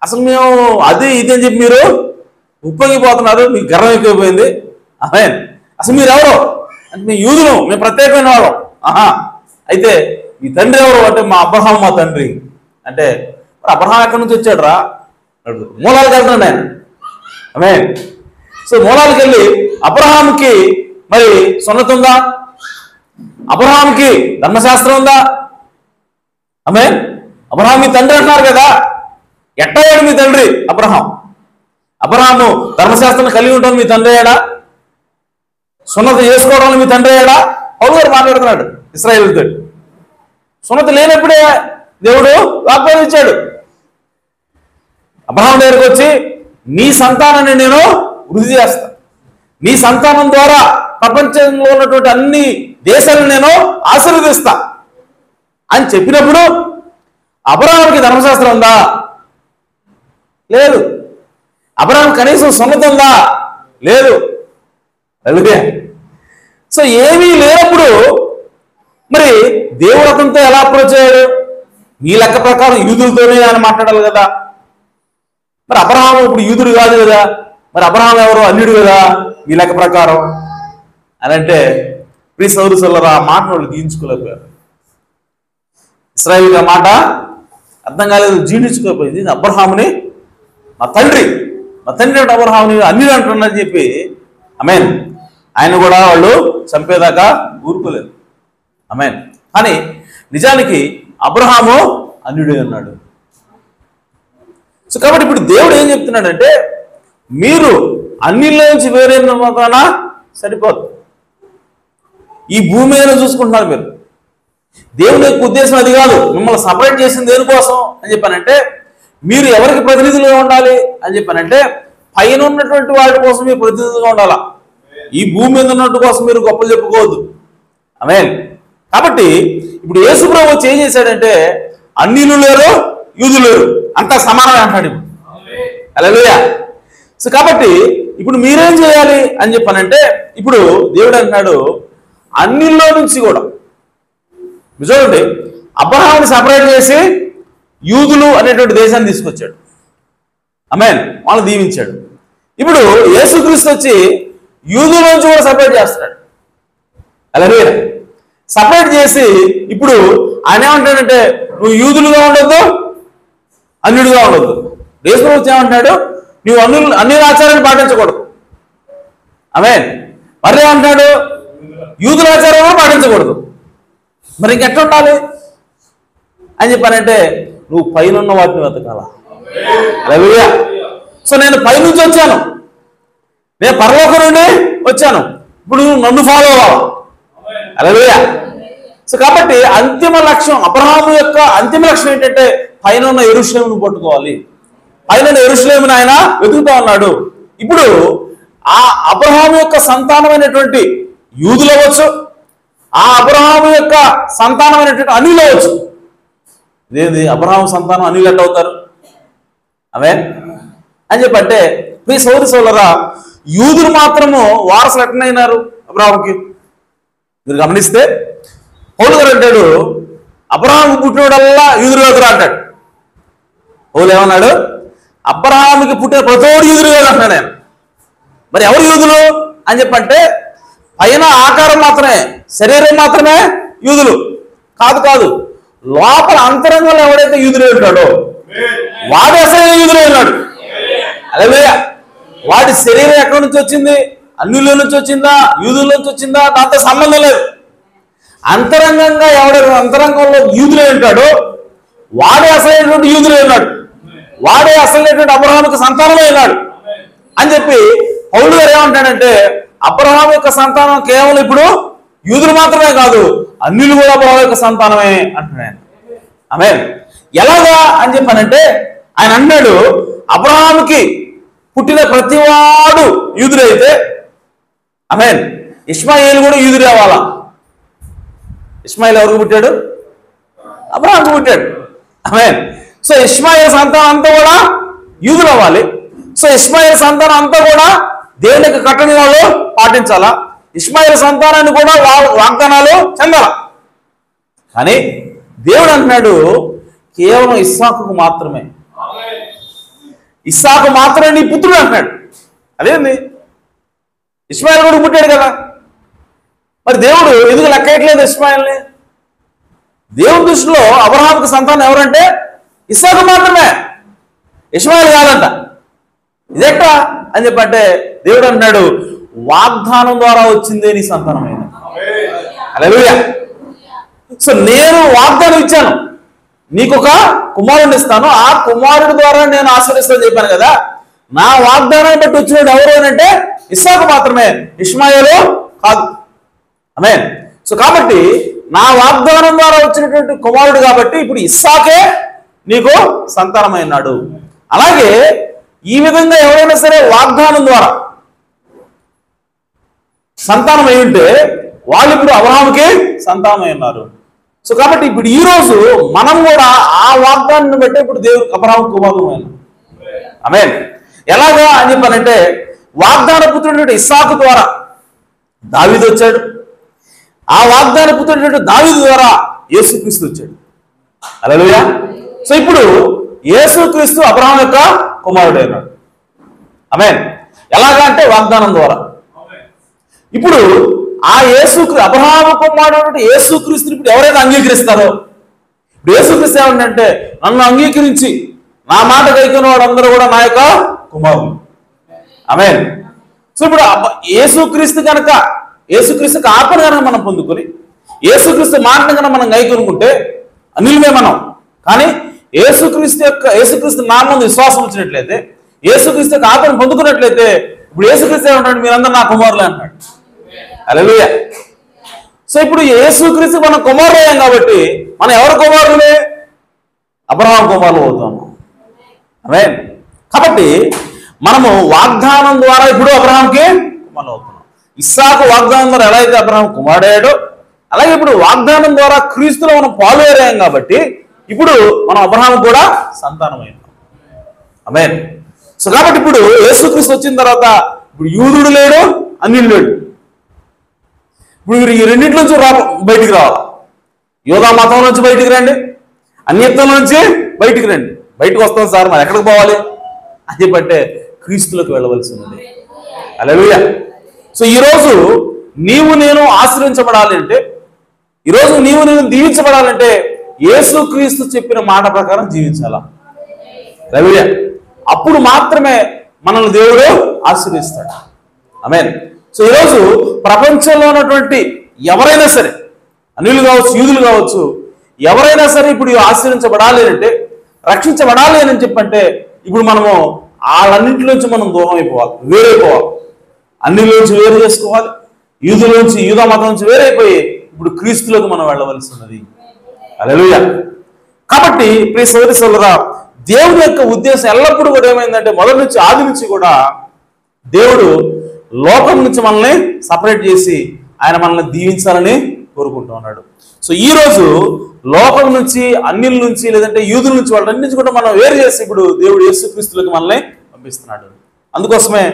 అసలు మేము అది ఇది అని చెప్పి మీరు ఉప్పొంగిపోతున్నారు, మీకు గర్వం ఎక్కువైపోయింది. ఆమేన్. అసలు మీరు ఎవరు అంటే, మేము యూదులు, మేము ప్రత్యేకమైన వాళ్ళం. అయితే మీ తండ్రి ఎవరు అంటే, మా అబ్రహాం మా తండ్రి. అంటే మరి అబ్రహాం ఎక్కడి నుంచి వచ్చాడు రా అడుగు. మూలాలకు వెళ్తున్నాడు ఆయన. ఆమేన్. సో మూలాలకు వెళ్ళి అబ్రహాంకి మరి సున్నతి ఉందా? అబ్రహాంకి ధర్మశాస్త్రం ఉందా? ఆమేన్. అబ్రహాం మీ తండ్రి అంటున్నారు కదా, ఎట్టయ్యాడు మీ తండ్రి అబ్రహాము ధర్మశాస్త్రం కలిగి ఉంటాను మీ తండ్రి అయ్యాడా? సున్నతి చేసుకోవడంలో మీ తండ్రి అయ్యాడా? పౌలు గారు మాట్లాడుతున్నాడు ఇశ్రాయేలుతో. సున్నతి లేనప్పుడే దేవుడు వాగ్దానం ఇచ్చాడు. అబ్రహాం దగ్గరకు వచ్చి, నీ సంతానాన్ని నేను వృద్ధి చేస్తా, నీ సంతానం ద్వారా ప్రపంచంలో ఉన్నటువంటి అన్ని దేశాలను నేను ఆశీర్వదిస్తా అని చెప్పినప్పుడు, అబ్రహాంకి ధర్మశాస్త్రం ఉందా? లేదు. అబ్రహాం కనీసం సున్నతి ఉందా? లేదు. హల్లెలూయా. సో ఏమీ లేనప్పుడు మరి దేవుడు అతనితో ఎలా అప్రోచ్ అయ్యాడు? మీ లెక్క ప్రకారం యూదులతోనే ఆయన మాట్లాడాలి కదా. మరి అబ్రహాము ఇప్పుడు యూదుడు కాదు కదా, మరి అబ్రహాం ఎవరు? అన్యుడు కదా మీ లెక్క ప్రకారం అని అంటే, ప్రియ సోదరు సోదరులారా, ఆ మాట వాళ్ళు జీర్ణించుకోలేకపోయారు. ఇశ్రాయేలుకి ఆ మాట అర్థం కాలేదు, జీర్ణించుకోకపోయింది. అబ్రహాముని మా తండ్రి అంటే అబ్రహాముని అన్యుడు అంటున్నారని చెప్పి, ఆమేన్, ఆయన కూడా వాళ్ళు చంపేదాకా ఊరుకోలేదు. ఆమేన్. కానీ నిజానికి అబ్రహాము అన్యుడే అన్నాడు. సో కాబట్టి ఇప్పుడు దేవుడు ఏం చెప్తున్నాడంటే, మీరు అన్నిలో నుంచి వేరైన మాత్రాన సరిపోదు, ఈ భూమి మీద చూసుకుంటున్నారు మీరు. దేవుని యొక్క ఉద్దేశం అది కాదు. మిమ్మల్ని సపరేట్ చేసింది దేనికోసం అని చెప్పానంటే, మీరు ఎవరికి ప్రతినిధులుగా ఉండాలి అని చెప్పానంటే, పైన ఉన్నటువంటి వాటి కోసం మీరు ప్రతినిధులుగా ఉండాలా, ఈ భూమి మీద ఉన్నట్టు కోసం మీరు గొప్పలు చెప్పుకోవద్దు. ఆమేన్. కాబట్టి ఇప్పుడు యేసుప్రభువు వచ్చి ఏం చేశాడంటే, అన్యులు లేరు యూదులు వేరు, అంతా సమానమే అంటాడు ఇప్పుడు. హల్లెలూయా. సో కాబట్టి ఇప్పుడు మీరేం చేయాలి అని చెప్పానంటే, ఇప్పుడు దేవుడు అంటున్నాడు అన్నిల్లో నుంచి కూడా చూడండి, అబ్రహాముని సపరేట్ చేసి యూదులు అనేటువంటి దేశాన్ని తీసుకొచ్చాడు. ఆమేన్. వాళ్ళని దీవించాడు. ఇప్పుడు యేసుక్రీస్తు వచ్చి యూదుల నుంచి కూడా సపరేట్ చేస్తున్నాడు. హల్లెలూయా. సపరేట్ చేసి ఇప్పుడు ఆయన ఏమంటాడంటే, నువ్వు యూదులుగా ఉండొద్దు, అన్యుడిగా ఉండొద్దు. యేసుక్రీస్తు ఏమంటాడు, నువ్వు అన్ని ఆచారాన్ని పాటించకూడదు. ఆమేన్. మరి ఏమంటాడు, యూదుల ఆచారం కూడా పాటించకూడదు. మరి ఇంకెట్లా ఉండాలి అని చెప్పానంటే, నువ్వు పైన ఉన్న వాటిని వెతకాల. హల్లెలూయా. సో నేను పైనుంచి వచ్చాను, నేను పరలోకం నుండి వచ్చాను, ఇప్పుడు నువ్వు నన్ను ఫాలో అవ్వాలి. హల్లెలూయా. సో కాబట్టి అంతిమ లక్ష్యం, అబ్రహాము యొక్క అంతిమ లక్ష్యం ఏంటంటే, పైన ఉన్న యెరూషలేమును పట్టుకోవాలి. పైన ఉన్న యెరూషలేమును ఆయన వెతుకుతా ఉన్నాడు. ఇప్పుడు ఆ అబ్రహాము యొక్క సంతానమైనటువంటి యూదులు అవ్వచ్చు, ఆ అబ్రహాము యొక్క సంతానమైనటువంటి అన్యులు అవ్వచ్చు. ఇదేంది అబ్రహాము సంతానం అన్యులు ఎట్లా అవుతారు? ఆమేన్ అని చెప్పంటే, మీ సోదరి సోదరా, యూదులు మాత్రము వారసులు ఎట్లయినారు అబ్రహాముకి? మీరు గమనిస్తే పౌలు గారు అంటాడు, అబ్రహాము పుట్టినోడల్లా యూదులు అవుతారు అంటాడు. పౌలు ఏమన్నాడు, అబ్రహాముకి పుట్టిన ప్రతోడు యూదులు కాదు అంటున్నాడు ఆయన. మరి ఎవరు యూదులు అని చెప్పంటే, పైన ఆకారం మాత్రమే, శరీరం మాత్రమే యూదులు కాదు. కాదు, లోపల అంతరంగంలో ఎవడైతే యూదులు ఉంటాడో వాడు అసలు యూదులు ఉన్నాడు. హల్లెలూయా. వాడి శరీరం ఎక్కడి నుంచి వచ్చింది? అన్యుల నుంచి వచ్చిందా, యూదుల నుంచి వచ్చిందా? దాంతో సంబంధం లేదు. అంతరంగంగా ఎవడైతే అంతరంగంలో యూదులే ఉంటాడో వాడే అసలైనటువంటి యూదులే ఉన్నాడు, వాడే అసలైనటువంటి అబ్రహాముకి సంతానమే ఉన్నాడు అని చెప్పి పౌలు గారు ఏమంటాడంటే, అబ్రహాము యొక్క సంతానం కేవలం ఇప్పుడు యూదులు మాత్రమే కాదు, అన్యులు కూడా అబ్రహాము యొక్క సంతానమే అంటున్నాడు. ఆమేన్. ఎలాగా అని చెప్పానంటే, ఆయన అన్నాడు, అబ్రహాముకి పుట్టిన ప్రతివాడు యూదుడైతే, ఆమేన్, ఇష్మాయేలు కూడా యూదుడే అవ్వాలా. ఇష్మాయేలు ఎవరికి పుట్టాడు? అబ్రహాముకి పుట్టాడు. ఆమేన్. సో ఇష్మాయేలు సంతానం అంతా కూడా యూదులు అవ్వాలి. సో ఇష్మాయేలు సంతానం అంతా కూడా దేవుని యొక్క కట్టడలు పాటించాలా. ఇష్మాయేలు సంతానాన్ని కూడా వాగ్దానాలు చెందాలా. కానీ దేవుడు అంటున్నాడు, కేవలం ఇస్సాకుకు మాత్రమే, ఇస్సాకు మాత్రమే నీ పుత్రుడు అంటున్నాడు. అదేంది, ఇష్మాయేలు కూడా పుట్టాడు కదా, మరి దేవుడు ఎందుకు లెక్కట్లేదు ఇష్మాయేల్ని? దేవుని దృష్టిలో అబ్రహాముకి సంతానం ఎవరంటే ఇస్సాకు మాత్రమే, ఇష్మాయేలు కాదంట. ఇదేట అని చెప్పంటే దేవుడు అంటున్నాడు, వాగ్దానం ద్వారా వచ్చిందే నీ సంతానమైన. హల్లెలూయా. సో నేను వాగ్దానం ఇచ్చాను, నీకొక కుమారుడిని ఇస్తాను, ఆ కుమారుడి ద్వారా నేను ఆశీర్వదిస్తాను చెప్పాను కదా. నా వాగ్దానాన్ని బట్టి వచ్చినట్టు ఎవరు అంటే ఇస్సాకు మాత్రమే, ఇష్మాయేలు కాదు. ఆమేన్. సో కాబట్టి నా వాగ్దానం ద్వారా వచ్చినటువంటి కుమారుడు కాబట్టి ఇప్పుడు ఇస్సాకే నీకు సంతానమైనాడు. అలాగే ఈ విధంగా ఎవరైనా సరే వాగ్దానం ద్వారా సంతానం అయి ఉంటే వాళ్ళు ఇప్పుడు అబ్రహాముకి సంతానమై ఉన్నారు. సో కాబట్టి ఇప్పుడు ఈ రోజు మనం కూడా ఆ వాగ్దానాన్ని బట్టి ఇప్పుడు దేవుడు అబ్రహాము కుమారుడైన. ఆమేన్. ఎలాగా అని చెప్పానంటే, వాగ్దాన పుత్రుడు ఇస్సాకు ద్వారా దావీదు వచ్చాడు, ఆ వాగ్దాన పుత్రుడు దావీదు ద్వారా యేసుక్రీస్తు వచ్చాడు. హల్లెలూయా. సో ఇప్పుడు యేసుక్రీస్తు అబ్రహాము యొక్క కుమారుడైనాడు. ఆమేన్. ఎలాగా అంటే వాగ్దానం ద్వారా. ఇప్పుడు ఆ అబ్రహాము కుమారుడు యేసుక్రీస్తుని ఇప్పుడు ఎవరైతే అంగీకరిస్తారో, ఇప్పుడు యేసుక్రీస్తు ఏమంటే, నన్ను అంగీకరించి నా మాట కైకున్న వాడందరూ కూడా నా యొక్క కుమారుడు. ఆమేన్. సో ఇప్పుడు యేసుక్రీస్తు కనుక, యేసుక్రీస్తుకి ఆపణ కనుక మనం పొందుకొని యేసుక్రీస్తు మాటను కనుక మనం కైకొనుకుంటే అన్యులమే మనం. కానీ యేసుక్రీస్తు నామందు విశ్వాసం వచ్చినట్లయితే, యేసుక్రీస్తు యొక్క ఆపణ పొందుకున్నట్లయితే ఇప్పుడు యేసుక్రీస్తు ఏమంటాడు, మీరందరూ నా కుమారులే అంటాడు. హల్లెలూయా. సో ఇప్పుడు యేసుక్రీస్తు మన కుమారులయ్యాం కాబట్టి మనం ఎవరు కుమారులే? అబ్రహాము కుమారులు అవుతాము. ఆమేన్. కాబట్టి మనము వాగ్దానం ద్వారా ఇప్పుడు అబ్రహాంకి కుమారులు అవుతున్నాం. ఇస్సాకు వాగ్దానం ద్వారా ఎలా అయితే అబ్రహాం కుమారుడయ్యాడో, అలాగే ఇప్పుడు వాగ్దానం ద్వారా క్రీస్తులో మనం పాలుగారాం కాబట్టి ఇప్పుడు మనం అబ్రహాము కూడా సంతానమైనాం. ఆమేన్. సో కాబట్టి ఇప్పుడు యేసుక్రీస్తు వచ్చిన తర్వాత ఇప్పుడు యూదుడు లేడు, అన్యుడు లేడు. ఇప్పుడు ఈ రెండింటి నుంచి బయటికి రావాలి. యోధా మతం నుంచి బయటికి రండి, అన్యత్వం నుంచి బయటికి రండి. బయటకు వస్తాం సార్, మరి ఎక్కడికి పోవాలి అని చెప్పంటే క్రీస్తులకు వెళ్ళవలసి ఉంది. హల్లెలూయా. సో ఈరోజు నీవు నేను ఆశ్రయించబడాలి అంటే, ఈరోజు నీవు నేను దీవించబడాలంటే యేసుక్రీస్తు చెప్పిన మాట ప్రకారం జీవించాలా. హల్లెలూయా. అప్పుడు మాత్రమే మనల్ని దేవుడు ఆశీర్వదిస్తాడు. ఆమేన్. సో ఈరోజు ప్రపంచంలో ఉన్నటువంటి ఎవరైనా సరే, అన్యులు కావచ్చు, యూదులు కావచ్చు, ఎవరైనా సరే ఇప్పుడు ఆశీర్వించబడాలి అంటే, రక్షించబడాలి అని చెప్పంటే ఇప్పుడు మనము వాళ్ళన్నింటి నుంచి మనం దూరం అయిపోవాలి, వేరైపోవాలి. అన్యుల నుంచి వేరు చేసుకోవాలి, యూదుల నుంచి, యూదా మతం నుంచి వేరైపోయి ఇప్పుడు క్రీస్తులకు మనం వెళ్ళవలసి ఉన్నది. హల్లెలూయా. కాబట్టి ప్రియ సోదరి సోదరా, దేవుని యొక్క ఉద్దేశం ఎల్లప్పుడూ కూడా ఏమైందంటే, మొదటి నుంచి ఆది నుంచి కూడా దేవుడు లోకం నుంచి మనల్ని సపరేట్ చేసి ఆయన మనల్ని దీవించాలని కోరుకుంటూ ఉన్నాడు. సో ఈ రోజు లోకం నుంచి, అన్యుల నుంచి, లేదంటే యూదుల నుంచి, వాళ్ళ నుంచి కూడా మనం వేరు చేసి ఇప్పుడు దేవుడు యేసుక్రీస్తులకు మనల్ని పంపిస్తున్నాడు. అందుకోసమే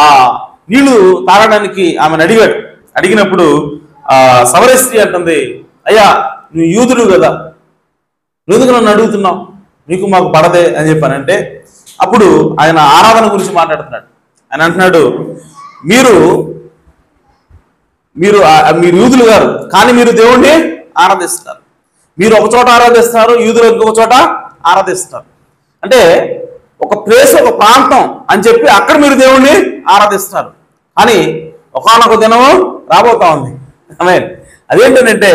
ఆ నీళ్లు తాగడానికి ఆమెను అడిగినప్పుడు సమరయ స్త్రీ అంటుంది, అయ్యా నువ్వు యూదుడు కదా, నువ్వు నన్ను అడుగుతున్నావు, నీకు మాకు పడదే అని చెప్పానంటే, అప్పుడు ఆయన ఆరాధన గురించి మాట్లాడుతున్నాడు. ఆయన అంటున్నాడు, మీరు మీరు మీరు యూదులు గారు, కానీ మీరు దేవుణ్ణి ఆరాధిస్తారు. మీరు ఒక చోట ఆరాధిస్తారు, యూదులు ఇంకొక చోట ఆరాధిస్తారు. అంటే ఒక ప్లేస్, ఒక ప్రాంతం అని చెప్పి అక్కడ మీరు దేవుణ్ణి ఆరాధిస్తారు. కానీ ఒకానొక దినము రాబోతా ఉంది. ఆమేన్. అదేంటంటే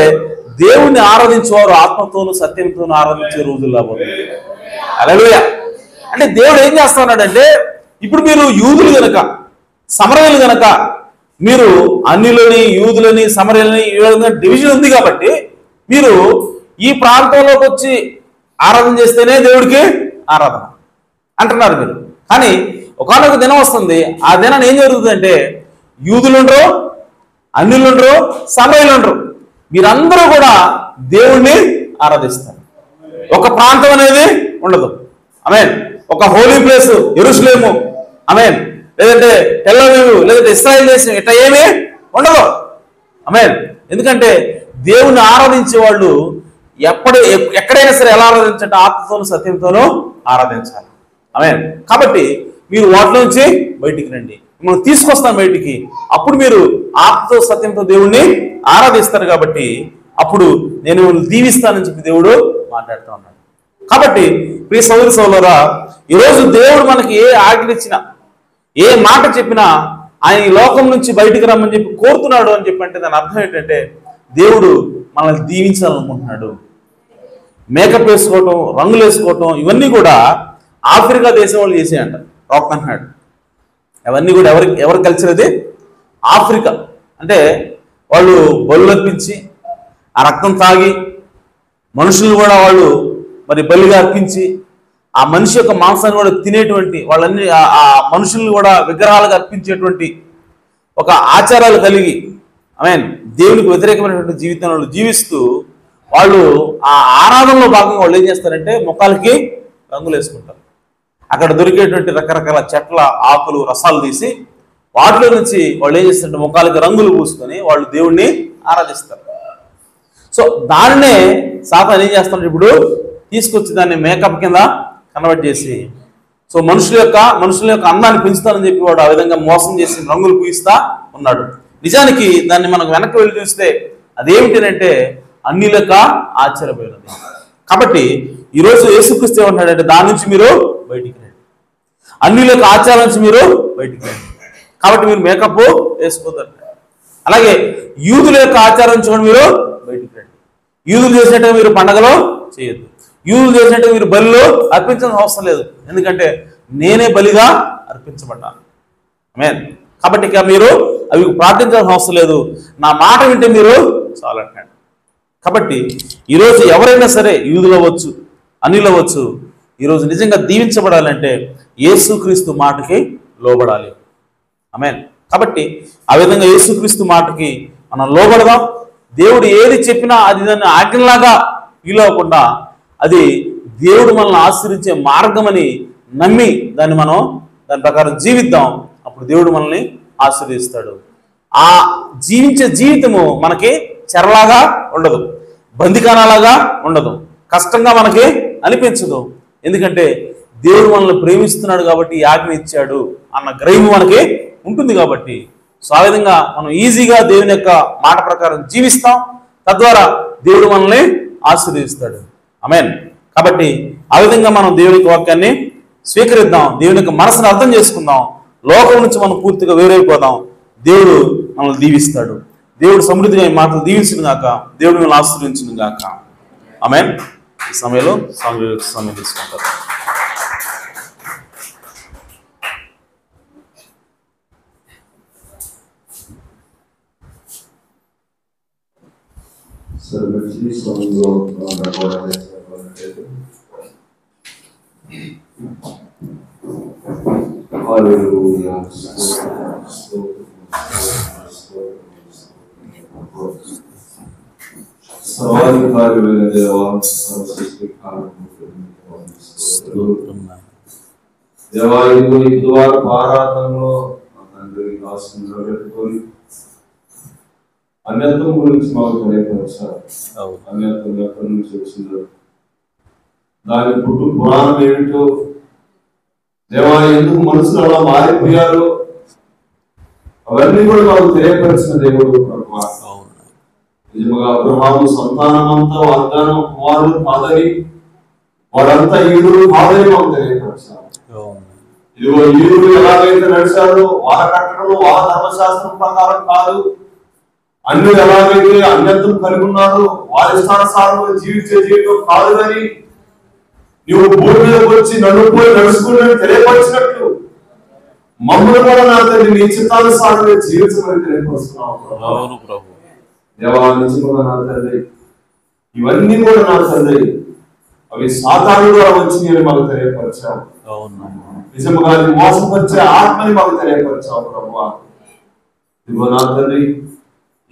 దేవుణ్ణి ఆరాధించేవారు ఆత్మతోనూ సత్యంతోనూ ఆరాధించే రోజులు రాబోతుంది. హల్లెలూయా. అంటే దేవుడు ఏం చేస్తున్నాడంటే, ఇప్పుడు మీరు యూదులు గనక, సమరయులు గనక, మీరు అన్యులని, యూదులని, సమరయులని ఈ విధంగా డివిజన్ ఉంది కాబట్టి మీరు ఈ ప్రాంతంలోకి వచ్చి ఆరాధన చేస్తేనే దేవుడికి ఆరాధన అంటున్నారు మీరు. కానీ ఒకానొక దినం వస్తుంది, ఆ దినాన్ని ఏం జరుగుతుందంటే యూదులు ఉండరు, అన్యులు ఉండరు, సమరయులు ఉండరు, మీరందరూ కూడా దేవుణ్ణి ఆరాధిస్తారు. ఒక ప్రాంతం అనేది ఉండదు. ఆమేన్. ఒక హోలీ ప్లేస్ యెరూషలేము, ఆమేన్, లేదంటే టెల్ అవీవ్, లేదంటే ఇశ్రాయేల్ దేశం, ఇట్లా ఏమీ ఉండదు. ఆమేన్. ఎందుకంటే దేవుణ్ణి ఆరాధించే వాళ్ళు ఎక్కడైనా సరే ఎలా ఆరాధించాలంటే ఆత్మతోనూ సత్యంతోనూ ఆరాధించాలి. ఆమేన్. కాబట్టి మీరు వాటిలోంచి బయటికి రండి, మిమ్మల్ని తీసుకొస్తాను బయటికి, అప్పుడు మీరు ఆత్మతో సత్యంతో దేవుణ్ణి ఆరాధిస్తారు. కాబట్టి అప్పుడు నేను మిమ్మల్ని దీవిస్తానని చెప్పి దేవుడు మాట్లాడుతూ ఉన్నాడు. కాబట్టి ప్రియ సోదరి సోదరులారా, ఈరోజు దేవుడు మనకి ఏ ఆజ్ఞ ఇచ్చినా, ఏ మాట చెప్పినా ఆయన ఈ లోకం నుంచి బయటికి రమ్మని చెప్పి కోరుతున్నాడు అని చెప్పి అంటే దాని అర్థం ఏంటంటే దేవుడు మనల్ని దీవించాలనుకుంటున్నాడు. మేకప్ వేసుకోవటం, రంగులు వేసుకోవటం, ఇవన్నీ కూడా ఆఫ్రికా దేశం వాళ్ళు చేసేయంట రాక్ అంటున్నాడు. అవన్నీ కూడా ఎవరు కల్చర్ అది? ఆఫ్రికా. అంటే వాళ్ళు బలు అర్పించి ఆ రక్తం తాగి, మనుషులు కూడా వాళ్ళు మరి బలిగా అర్పించి ఆ మనిషి యొక్క మాంసాన్ని కూడా తినేటువంటి, వాళ్ళన్ని ఆ మనుషుల్ని కూడా విగ్రహాలుగా అర్పించేటువంటి ఒక ఆచారాలు కలిగి, ఆమేన్, దేవునికి వ్యతిరేకమైనటువంటి జీవితంలో జీవిస్తూ వాళ్ళు ఆ ఆరాధనలో భాగంగా వాళ్ళు ఏం చేస్తారంటే ముఖాలకి రంగులు వేసుకుంటారు. అక్కడ దొరికేటువంటి రకరకాల చెట్ల ఆకులు, రసాలు తీసి వాటిలో నుంచి వాళ్ళు ఏం చేస్తారంటే ముఖాలకి రంగులు పూసుకొని వాళ్ళు దేవుణ్ణి ఆరాధిస్తారు. సో దాన్నే సాతాను ఏం చేస్తాడు, ఇప్పుడు తీసుకొచ్చి దాన్ని మేకప్ కింద కన్వర్ట్ చేసి, సో మనుషుల యొక్క అందాన్ని పెంచుతానని చెప్పి వాడు ఆ విధంగా మోసం చేసి రంగులు పూయిస్తా ఉన్నాడు. నిజానికి దాన్ని మనకు వెనక్కి వెళ్ళి చూస్తే అదేమిటంటే అన్యుల యొక్క ఆశ్చర్యపోయినది. కాబట్టి ఈరోజు యేసుక్రీస్తు ఏమంటాడంటే దాని నుంచి మీరు బయటికి రండి, అన్యుల యొక్క ఆచారం నుంచి మీరు బయటికి రండి. కాబట్టి మీరు మేకప్ వేసుకోతారు. అలాగే యూదుల యొక్క ఆచారం నుంచి కూడా మీరు బయటికి రండి. యూదులు చేసినట్టుగా మీరు పండగలో చేయొద్దు, యూదులు చేసినట్టుగా మీరు బలిలో అర్పించాల్సిన అవసరం లేదు, ఎందుకంటే నేనే బలిగా అర్పించబడ్డాను. ఆమేన్. కాబట్టి ఇక మీరు అవి ప్రార్థించాల్సిన అవసరం లేదు, నా మాట వింటే మీరు చాలంటాడు. కాబట్టి ఈరోజు ఎవరైనా సరే యూదులు అవ్వచ్చు, అన్యులు అవ్వచ్చు, ఈరోజు నిజంగా దీవించబడాలంటే యేసుక్రీస్తు మాటకి లోబడాలి. ఆమేన్. కాబట్టి ఆ విధంగా యేసుక్రీస్తు మాటకి మనం లోబడదాం. దేవుడు ఏది చెప్పినా అది దాన్ని ఆజ్ఞలాగా ఫీల్ అవ్వకుండా అది దేవుడు మనల్ని ఆశీర్వదించే మార్గమని నమ్మి దాన్ని మనం దాని ప్రకారం జీవిద్దాం. అప్పుడు దేవుడు మనల్ని ఆశీర్వదిస్తాడు. ఆ జీవించే జీవితము మనకి చెరలాగా ఉండదు, బందికానాలాగా ఉండదు, కష్టంగా మనకి అనిపించదు. ఎందుకంటే దేవుడు మనల్ని ప్రేమిస్తున్నాడు కాబట్టి ఈ ఆజ్ఞ ఇచ్చాడు అన్న గ్రహింపు మనకి ఉంటుంది కాబట్టి, సో ఆ విధంగా మనం ఈజీగా దేవుని యొక్క మాట ప్రకారం జీవిస్తాం. తద్వారా దేవుడు మనల్ని ఆశీర్వదిస్తాడు. ఆమేన్. కాబట్టి ఆ విధంగా మనం దేవుని యొక్క వాక్యాన్ని స్వీకరిద్దాం, దేవుని యొక్క మనసును అర్థం చేసుకుందాం, లోకం నుంచి మనం పూర్తిగా వేరైపోదాం. దేవుడు మనల్ని దీవిస్తాడు. దేవుడు సమృద్ధిగా ఈ మాటలు దీవించును గాక, దేవుడు మనల్ని ఆశీర్వదించును గాక. ఆమేన్. ఈ సమయంలో సమయం తీసుకుంటారు. సర్వాధికారి దేవా, దేవా, ఇదిగో ఈ ద్వారా ఆరాధనలో తండ్రి రాష్ట్రంలో పెట్టుకొని అన్యత్వం గురించి మాకు తెలియపరిచారు. అన్యత్వం ఎక్కడి నుంచి వచ్చిందో, దాని పుట్టు పురాణం ఏమిటో, దేవా ఎందుకు మనుషులు అలా మారిపోయారు, అవన్నీ కూడా మాకు తెలియపరిచిన దేవుడు. నిజంగా అబ్రహాము సంతానం అంతా వాగ్దానం కుమారుడు కాదని, వాడంతా ఈదురు కాదని మాకు తెలియపరిచారు. ఇదిగో ఈదురు ఎలాగైతే నడిచారో వాళ్ళ కట్టడంలో వాళ్ళ ధర్మశాస్త్రం ప్రకారం కాదు, అన్ని ఎలాగైతే అన్యత్వం కలిగి ఉన్నారు వారి ఇష్టానుసారంలో జీవించే జీవితం కాదు అని నువ్వు భూమి మీదకి వచ్చి నడుపుపోయి నడుచుకుంటే తెలియపరిచినట్లు మమ్మల్ని కూడా నా తండ్రి నీ చిత్తానుసారంగా జీవించమని తెలియపరుస్తున్నావు. దేవా నిజంగా నా తండ్రి ఇవన్నీ కూడా నా తండ్రి అవి సాతాను ద్వారా వచ్చినాయని మాకు తెలియపరిచావు. నిజంగా మోసపరిచే ఆత్మని మాకు తెలియపరిచావు ప్రభువా. ఇదిగో నా తండ్రి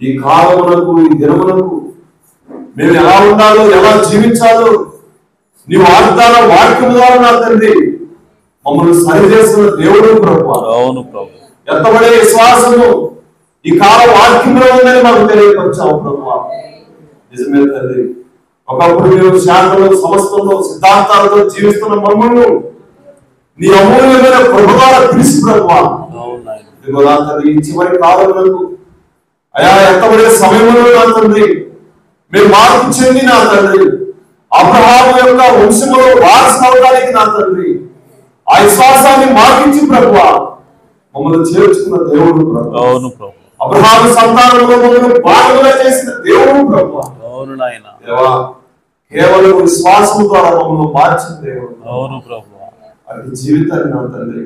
ఈ కాలమునకు ఈ దినమునకు మేము ఎలా ఉండాలో ఎలా జీవించాలో నీ వాగ్దాన వాక్యం ద్వారా నా తండ్రి మమ్మల్ని సరిచేస్తున్న దేవుడు ప్రభువా. ఎత్తబడే విశ్వాసము ఈ కాల వాక్యంలో ఉందని మాకు తెలియపరిచావు ప్రభువా. నిజమే తండ్రి, ఒకప్పుడు మేము శాఖలో సమస్తంలో సిద్ధాంతాలతో జీవిస్తున్న మమ్మల్ని నీ అమూల్యమైన ప్రభుత్వాల పిలిచి ప్రభువా. ఈ చివరి కాలంలో అయా ఎత్తబడే సమయంలో నా తండ్రి మేము మార్పు చెంది నా తండ్రి అబ్రహాము యొక్క వంశములో వారసు అవడానికి నా తండ్రి ఆ విశ్వాసాన్ని మార్పించి ప్రభువా మమ్మల్ని చేర్చుకున్న దేవుడు ప్రభువా. అబ్రహాము సంతానంలో మమ్మల్ని భాగంగా చేసిన దేవుడు ప్రభువా. దేవా కేవలం విశ్వాసం ద్వారా మమ్మల్ని మార్చిన దేవుడు. అది జీవితాన్ని నా తండ్రి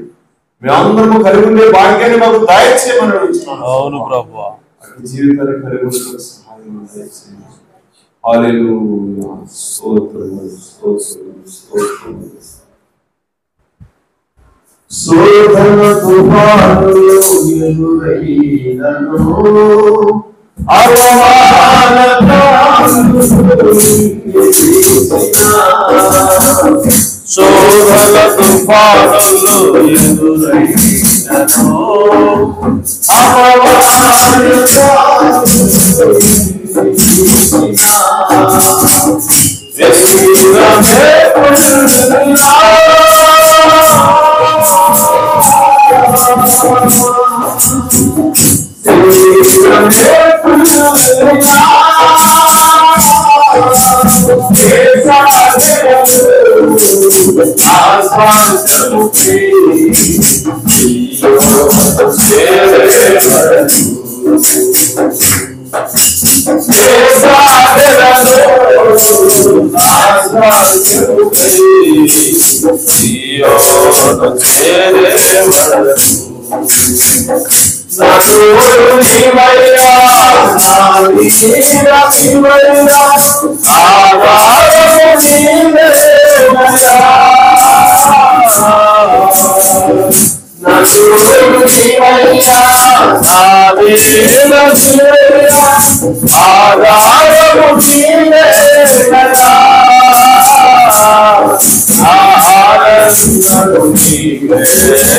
మేమందరము కలిగి ఉండే భాగ్యాన్ని మాకు దయచేయమని అడుగుతున్నాను. అటు జీవితాన్ని కలిగి ఉండే సహాయం దయచేయండి. హల్లెలూయా. స్తోత్రము స్తోత్రము స్తోత్రము. శోధన తుఫానులో ఎదురైనను అవమాన శోధన తుఫానులో ఎదురైనను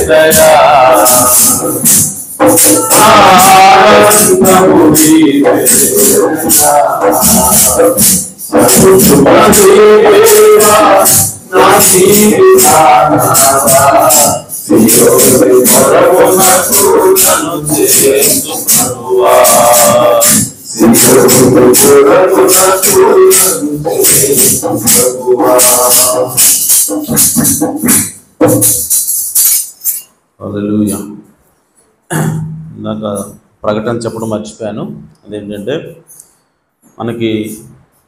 దయా ఆనందము నీవే సర్వదేవా నా జీవితానాథా సియోని పరమునకు నన్ను చేర్చు ప్రభువా సియోని పరమునకు నన్ను చేర్చు ప్రభువా. హల్లెలూయా. ఇందాక ప్రకటన చెప్పడం మర్చిపోయాను. అదేంటంటే మనకి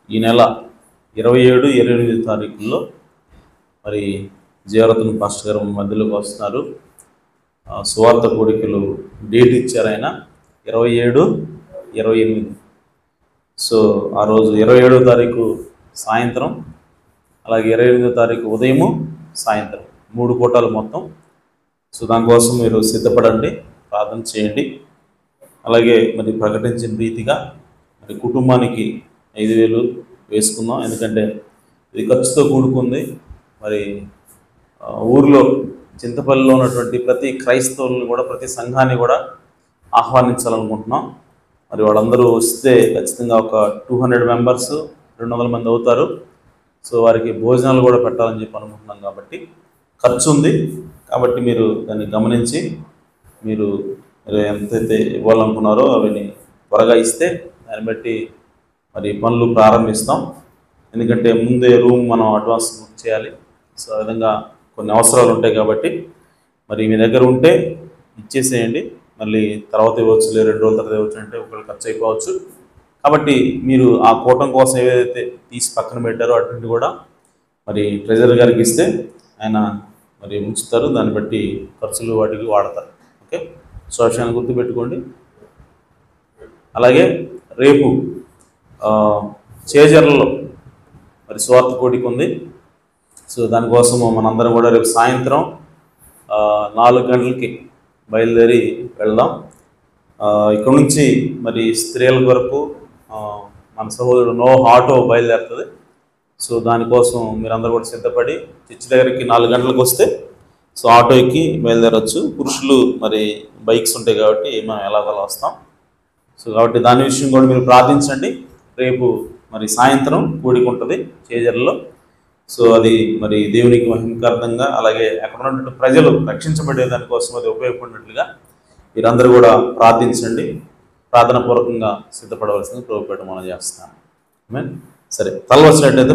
ఈ నెల 27, 28 తారీఖుల్లో మరి జీవరత్న పాస్టర్ గారు మధ్యలోకి వస్తున్నారు. సువార్త కోడికలు డేట్ ఇచ్చారు ఆయన 27, 28. సో ఆ రోజు 27వ తారీఖు సాయంత్రం, అలాగే 28వ తారీఖు ఉదయము సాయంత్రం 3 పూటలు మొత్తం. సో దానికోసం మీరు సిద్ధపడండి, ప్రార్థన చేయండి. అలాగే మరి ప్రకటించిన రీతిగా మరి కుటుంబానికి 5,000 వేసుకుందాం. ఎందుకంటే ఇది ఖర్చుతో కూడుకుంది. మరి ఊర్లో చింతపల్లిలో ఉన్నటువంటి ప్రతి క్రైస్తవులను కూడా, ప్రతి సంఘాన్ని కూడా ఆహ్వానించాలనుకుంటున్నాం. మరి వాళ్ళందరూ వస్తే ఖచ్చితంగా ఒక 200 మెంబర్స్, 200 మంది అవుతారు. సో వారికి భోజనాలు కూడా పెట్టాలని చెప్పి అనుకుంటున్నాం. కాబట్టి ఖర్చు ఉంది. కాబట్టి మీరు దాన్ని గమనించి మీరు ఎంతైతే ఇవ్వాలనుకున్నారో అవన్నీ త్వరగా ఇస్తే దాన్ని బట్టి మరి పనులు ప్రారంభిస్తాం. ఎందుకంటే ముందే రూమ్ మనం అడ్వాన్స్ బుక్ చేయాలి. సో ఆ విధంగా కొన్ని అవసరాలు ఉంటాయి. కాబట్టి మరి మీ దగ్గర ఉంటే ఇచ్చేసేయండి. మళ్ళీ తర్వాత ఇవ్వచ్చు, లేదు 2 రోజుల తర్వాత ఇవ్వచ్చు అంటే ఒకవేళ ఖర్చు అయిపోవచ్చు. కాబట్టి మీరు ఆ కూటం కోసం ఏదైతే తీసి పక్కన పెట్టారో అటువంటి కూడా మరి ట్రెజరర్ గారికి ఇస్తే ఆయన మరి ఉంచుతారు. దాన్ని బట్టి ఖర్చులు వాటికి వాడతారు. ఓకే, సో విషయాన్ని గుర్తుపెట్టుకోండి. అలాగే రేపు చేజర్లలో మరి సువార్త కోడిక ఉంది. సో దానికోసము మనందరం కూడా రేపు సాయంత్రం 4 గంటలకి బయలుదేరి వెళ్దాం. ఇక్కడ నుంచి మరి స్త్రీల వరకు మన సహోదరుడు నో ఆటో బయలుదేరుతుంది. సో దానికోసం మీరందరూ కూడా సిద్ధపడి చర్చి దగ్గరికి 4 గంటలకు వస్తే సో ఆటో ఎక్కి బయలుదేరవచ్చు. పురుషులు మరి బైక్స్ ఉంటాయి కాబట్టి మనం ఎలాగోలా వస్తాం. సో కాబట్టి దాని విషయం కూడా మీరు ప్రార్థించండి. రేపు మరి సాయంత్రం కూడిక ఉంటుంది చేజర్లలో. సో అది మరి దేవునికి మహిమకార్థంగా, అలాగే అక్కడ ఉన్నటువంటి ప్రజలు రక్షించబడే దానికోసం అది ఉపయోగపడినట్లుగా మీరందరూ కూడా ప్రార్థించండి. ప్రార్థన పూర్వకంగా సిద్ధపడవలసింది ప్రభుపేట మనం చేస్తాను. సరే, తల వచ్చినట్టయితే